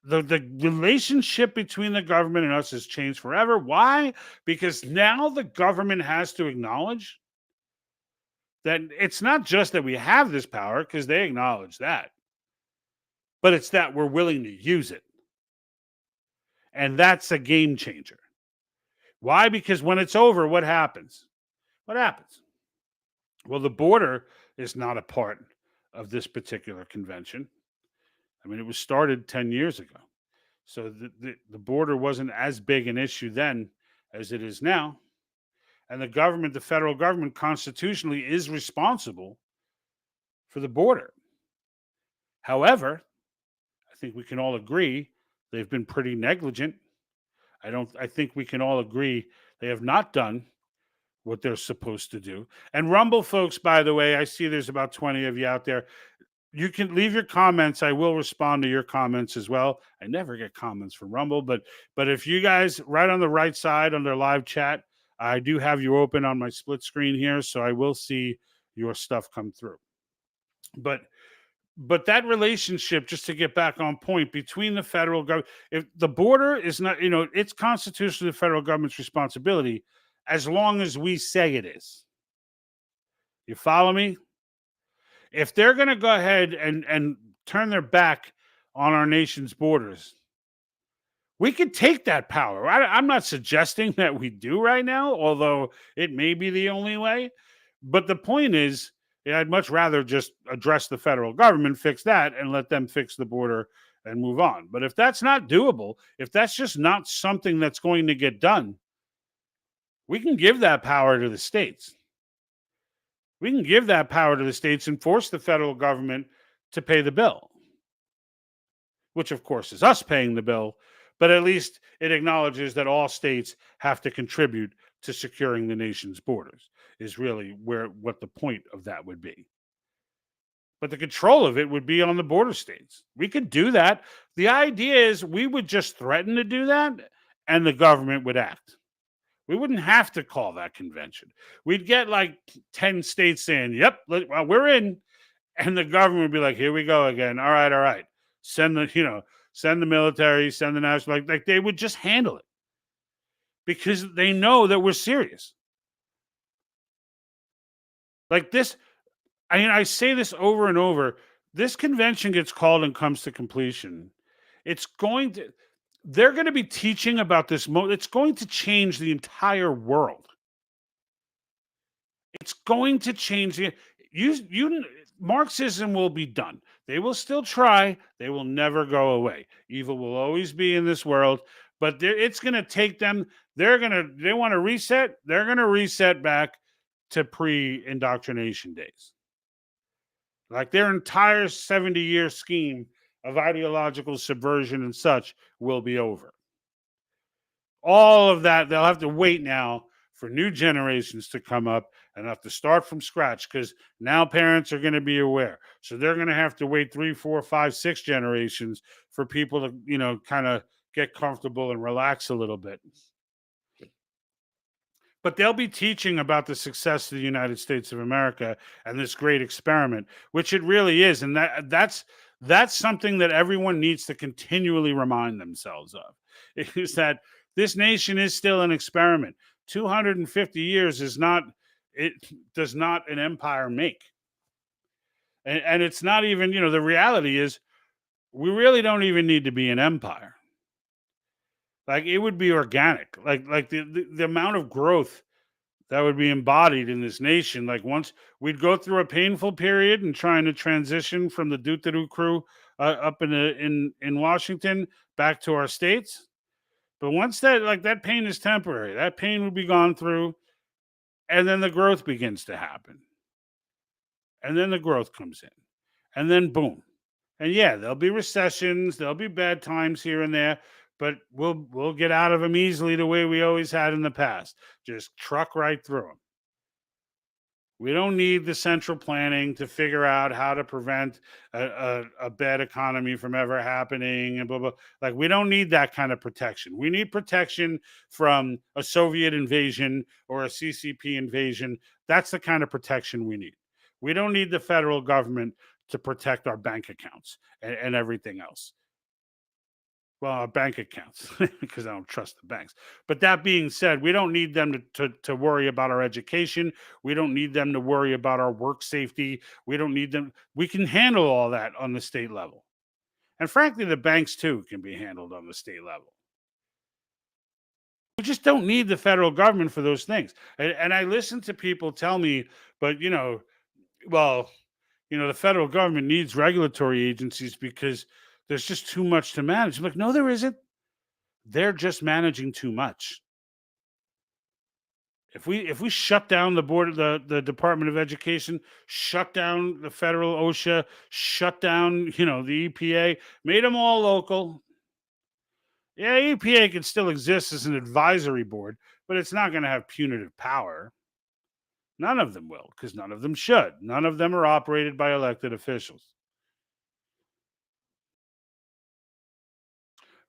the relationship between the government and us has changed forever. Why? Because now the government has to acknowledge that it's not just that we have this power, because they acknowledge that, but it's that we're willing to use it. And that's a game changer. Why? Because when it's over, what happens? What happens? Well, the border is not a part of this particular convention. I mean, it was started 10 years ago. So the border wasn't as big an issue then as it is now. And the government, the federal government, constitutionally is responsible for the border. However, I think we can all agree they've been pretty negligent. I think we can all agree They have not done what they're supposed to do. And Rumble folks, by the way, I see there's about 20 of you out there. You can leave your comments. I will respond to your comments as well. I never get comments from Rumble, but if you guys right on the right side on their live chat, I do have you open on my split screen here, so I will see your stuff come through. But that relationship, just to get back on point, between the federal government, if the border is not, it's constitutionally the federal government's responsibility as long as we say it is. You follow me? If they're going to go ahead and turn their back on our nation's borders, we could take that power. I'm not suggesting that we do right now, although it may be the only way. But the point is, I'd much rather just address the federal government, fix that, and let them fix the border and move on. But if that's not doable, if that's just not something that's going to get done, we can give that power to the states. We can give that power to the states and force the federal government to pay the bill, which of course is us paying the bill, but at least it acknowledges that all states have to contribute to securing the nation's borders, is really what the point of that would be. But the control of it would be on the border states. We could do that. The idea is we would just threaten to do that and the government would act. We wouldn't have to call that convention. We'd get like 10 states saying, yep, well, we're in. And the government would be like, here we go again. All right. Send the military, send the national, like they would just handle it because they know that we're serious. Like this, I say this over and over. This convention gets called and comes to completion. They're going to be teaching about this. It's going to change the entire world. It's going to change Marxism will be done. They will still try. They will never go away. Evil will always be in this world, but it's going to take them. They want to reset. They're going to reset back to pre-indoctrination days. Like their entire 70-year scheme of ideological subversion and such will be over. All of that, they'll have to wait now for new generations to come up and have to start from scratch because now parents are going to be aware. So they're going to have to wait 3, 4, 5, 6 generations for people to, kind of get comfortable and relax a little bit. But they'll be teaching about the success of the United States of America and this great experiment, which it really is. And that's something that everyone needs to continually remind themselves of, is that this nation is still an experiment. 250 years does not an empire make. And it's not even, the reality is we really don't even need to be an empire. Like it would be organic, like the amount of growth that would be embodied in this nation. Like once we'd go through a painful period and trying to transition from the Doo crew up in Washington back to our states. But once that pain is temporary, that pain would be gone through, and then the growth begins to happen. And then the growth comes in. And then boom. And yeah, there'll be recessions, there'll be bad times here and there, but we'll get out of them easily the way we always had in the past. Just truck right through them. We don't need the central planning to figure out how to prevent a bad economy from ever happening and blah, blah. Like, we don't need that kind of protection. We need protection from a Soviet invasion or a CCP invasion. That's the kind of protection we need. We don't need the federal government to protect our bank accounts and everything else. Well, our bank accounts, because I don't trust the banks. But that being said, we don't need them to worry about our education. We don't need them to worry about our work safety. We don't need them. We can handle all that on the state level. And frankly, the banks, too, can be handled on the state level. We just don't need the federal government for those things. And I listen to people tell me, but, the federal government needs regulatory agencies because there's just too much to manage. I'm like, no, there isn't. They're just managing too much. If we shut down the board, the Department of Education, shut down the federal OSHA, shut down, the EPA, made them all local, Yeah, EPA can still exist as an advisory board, but it's not going to have punitive power. None of them will, because none of them should. None of them are operated by elected officials.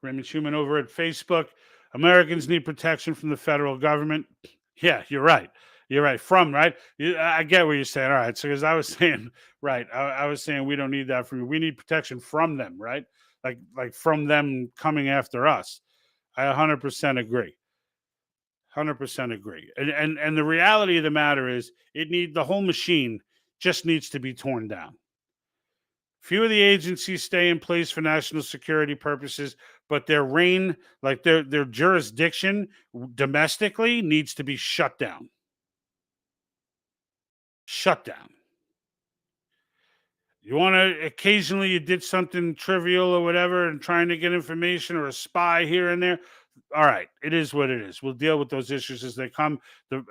Raymond Schuman over at Facebook. Americans need protection from the federal government. Yeah, you're right. You're right. From, right? I get what you're saying. All right. So, because I was saying, right, I was saying we don't need that from you. We need protection from them, right? Like from them coming after us. I 100% agree. 100% agree. And the reality of the matter is, the whole machine just needs to be torn down. Few of the agencies stay in place for national security purposes, but their reign, like their jurisdiction domestically, needs to be shut down. Shut down. You want to occasionally you did something trivial or whatever and trying to get information or a spy here and there. All right, it is what it is. We'll deal with those issues as they come.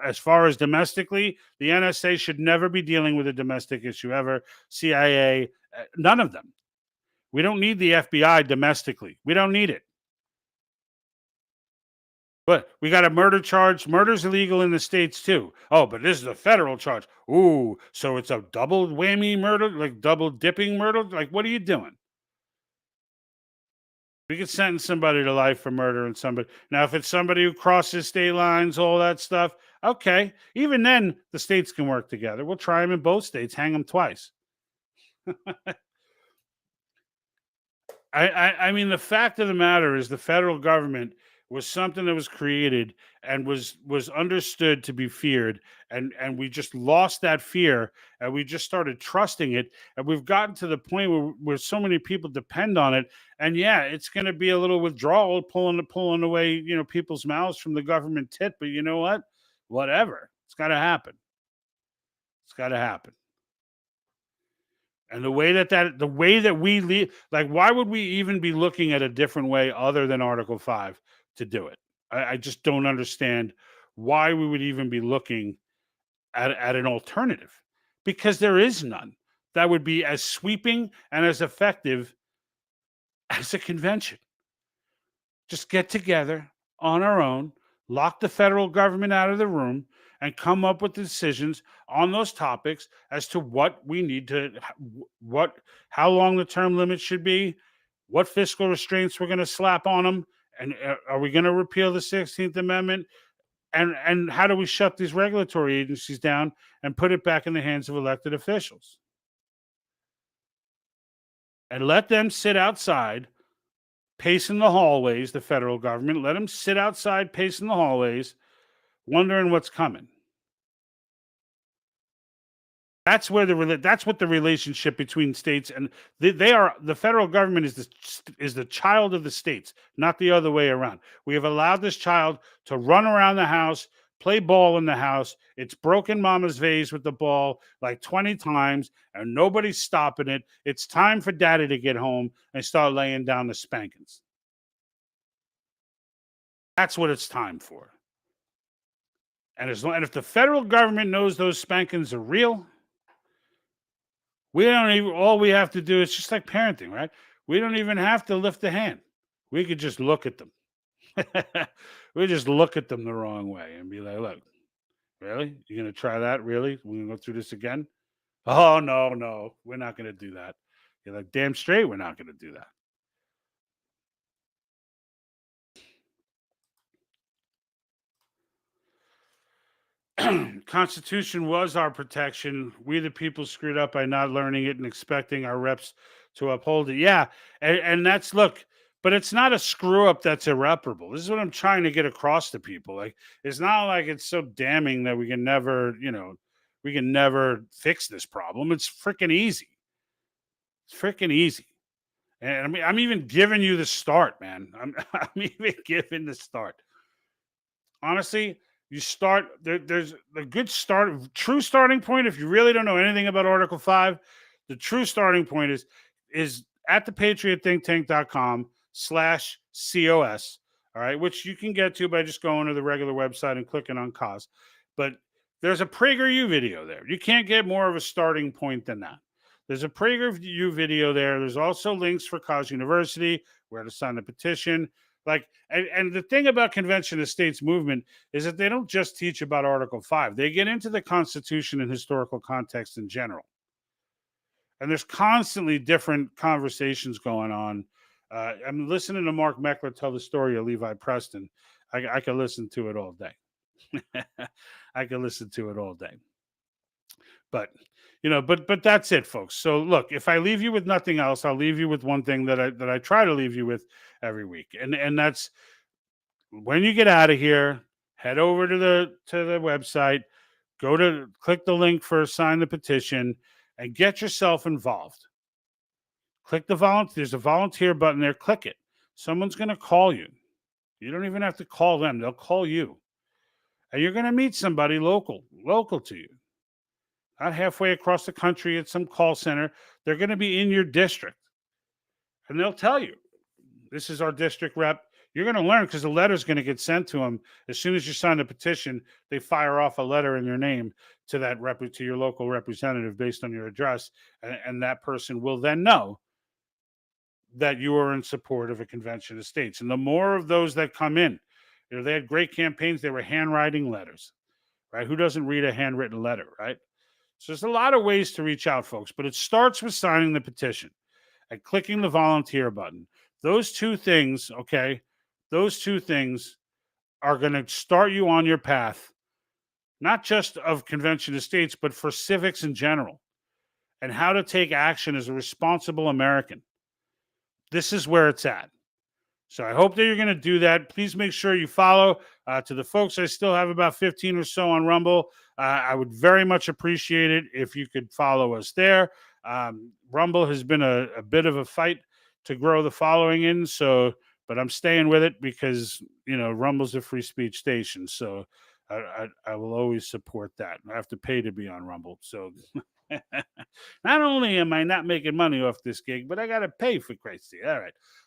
As far as domestically, the NSA should never be dealing with a domestic issue ever. CIA, none of them. We don't need the FBI domestically. We don't need it. But we got a murder charge. Murder's illegal in the states too. Oh, but this is a federal charge. Ooh, so it's a double whammy murder, like double dipping murder? Like, what are you doing? We could sentence somebody to life for murdering somebody. Now, if it's somebody who crosses state lines, all that stuff, okay. Even then, the states can work together. We'll try them in both states, hang them twice. I mean, the fact of the matter is the federal government was something that was created and was understood to be feared, and we just lost that fear, and we just started trusting it, and we've gotten to the point where so many people depend on it, and yeah, it's going to be a little withdrawal, pulling away, people's mouths from the government tit, but you know what? Whatever, it's got to happen. It's got to happen. And the way that we leave, like, why would we even be looking at a different way other than Article 5 to do it? I just don't understand why we would even be looking at an alternative, because there is none that would be as sweeping and as effective as a convention. Just get together on our own, lock the federal government out of the room, and come up with decisions on those topics as to what we need to, how long the term limit should be, what fiscal restraints we're going to slap on them, and are we going to repeal the 16th Amendment, and how do we shut these regulatory agencies down and put it back in the hands of elected officials, and let them sit outside pacing the hallways. The federal government, let them sit outside pacing the hallways, wondering what's coming. That's what the relationship between states and they are. The federal government is the child of the states, not the other way around. We have allowed this child to run around the house, play ball in the house. It's broken mama's vase with the ball like 20 times, and nobody's stopping it. It's time for daddy to get home and start laying down the spankings. That's what it's time for. And if the federal government knows those spankings are real, all we have to do is just like parenting, right? We don't even have to lift a hand. We could just look at them. We just look at them the wrong way and be like, look, really? You're going to try that? Really? We're going to go through this again? Oh, no, we're not going to do that. You're like, damn straight, we're not going to do that. Constitution was our protection. We, the people, screwed up by not learning it and expecting our reps to uphold it. Yeah. And that's, look, but it's not a screw up that's irreparable. This is what I'm trying to get across to people. Like, it's not like it's so damning that we can never fix this problem. It's freaking easy. It's freaking easy. And I mean, I'm even giving you the start, man. I'm even giving the start. Honestly, you start there's a good true starting point. If you really don't know anything about Article 5, the true starting point is at thepatriotthinktank.com/COS. All right, which you can get to by just going to the regular website and clicking on cause. But there's a PragerU video there. You can't get more of a starting point than that. There's a PragerU video there. There's also links for Cause University, where to sign the petition. Like, and the thing about Convention of States movement is that they don't just teach about Article 5. They get into the Constitution and historical context in general. And there's constantly different conversations going on. I'm listening to Mark Meckler tell the story of Levi Preston. I could listen to it all day. I could listen to it all day. But but that's it, folks. So look, if I leave you with nothing else, I'll leave you with one thing that I try to leave you with every week, and that's when you get out of here, head over to the website, click the link for sign the petition, and get yourself involved. Click the volunteer. There's a volunteer button there. Click it. Someone's going to call you. You don't even have to call them. They'll call you. And you're going to meet somebody local to you. Not halfway across the country at some call center. They're going to be in your district. And they'll tell you, this is our district rep. You're going to learn because the letter's going to get sent to them. As soon as you sign the petition, they fire off a letter in your name to to your local representative based on your address. And that person will then know that you are in support of a convention of states. And the more of those that come in, they had great campaigns. They were handwriting letters, right? Who doesn't read a handwritten letter, right? So there's a lot of ways to reach out, folks, but it starts with signing the petition and clicking the volunteer button. Those two things, okay, those two things are going to start you on your path, not just of convention of states, but for civics in general and how to take action as a responsible American. This is where it's at. So I hope that you're going to do that. Please make sure you follow. To the folks, I still have about 15 or so on Rumble. I would very much appreciate it if you could follow us there. Rumble has been a bit of a fight to grow the following in. So, but I'm staying with it because, Rumble's a free speech station. So I will always support that. I have to pay to be on Rumble. So not only am I not making money off this gig, but I got to pay, for Christ's sake.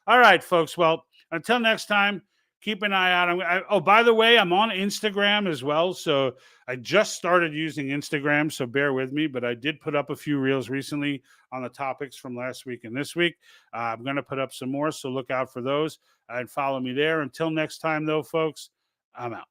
All right, folks. Well, until next time, keep an eye out. Oh, by the way, I'm on Instagram as well. So I just started using Instagram, so bear with me. But I did put up a few reels recently on the topics from last week and this week. I'm going to put up some more, so look out for those and follow me there. Until next time, though, folks, I'm out.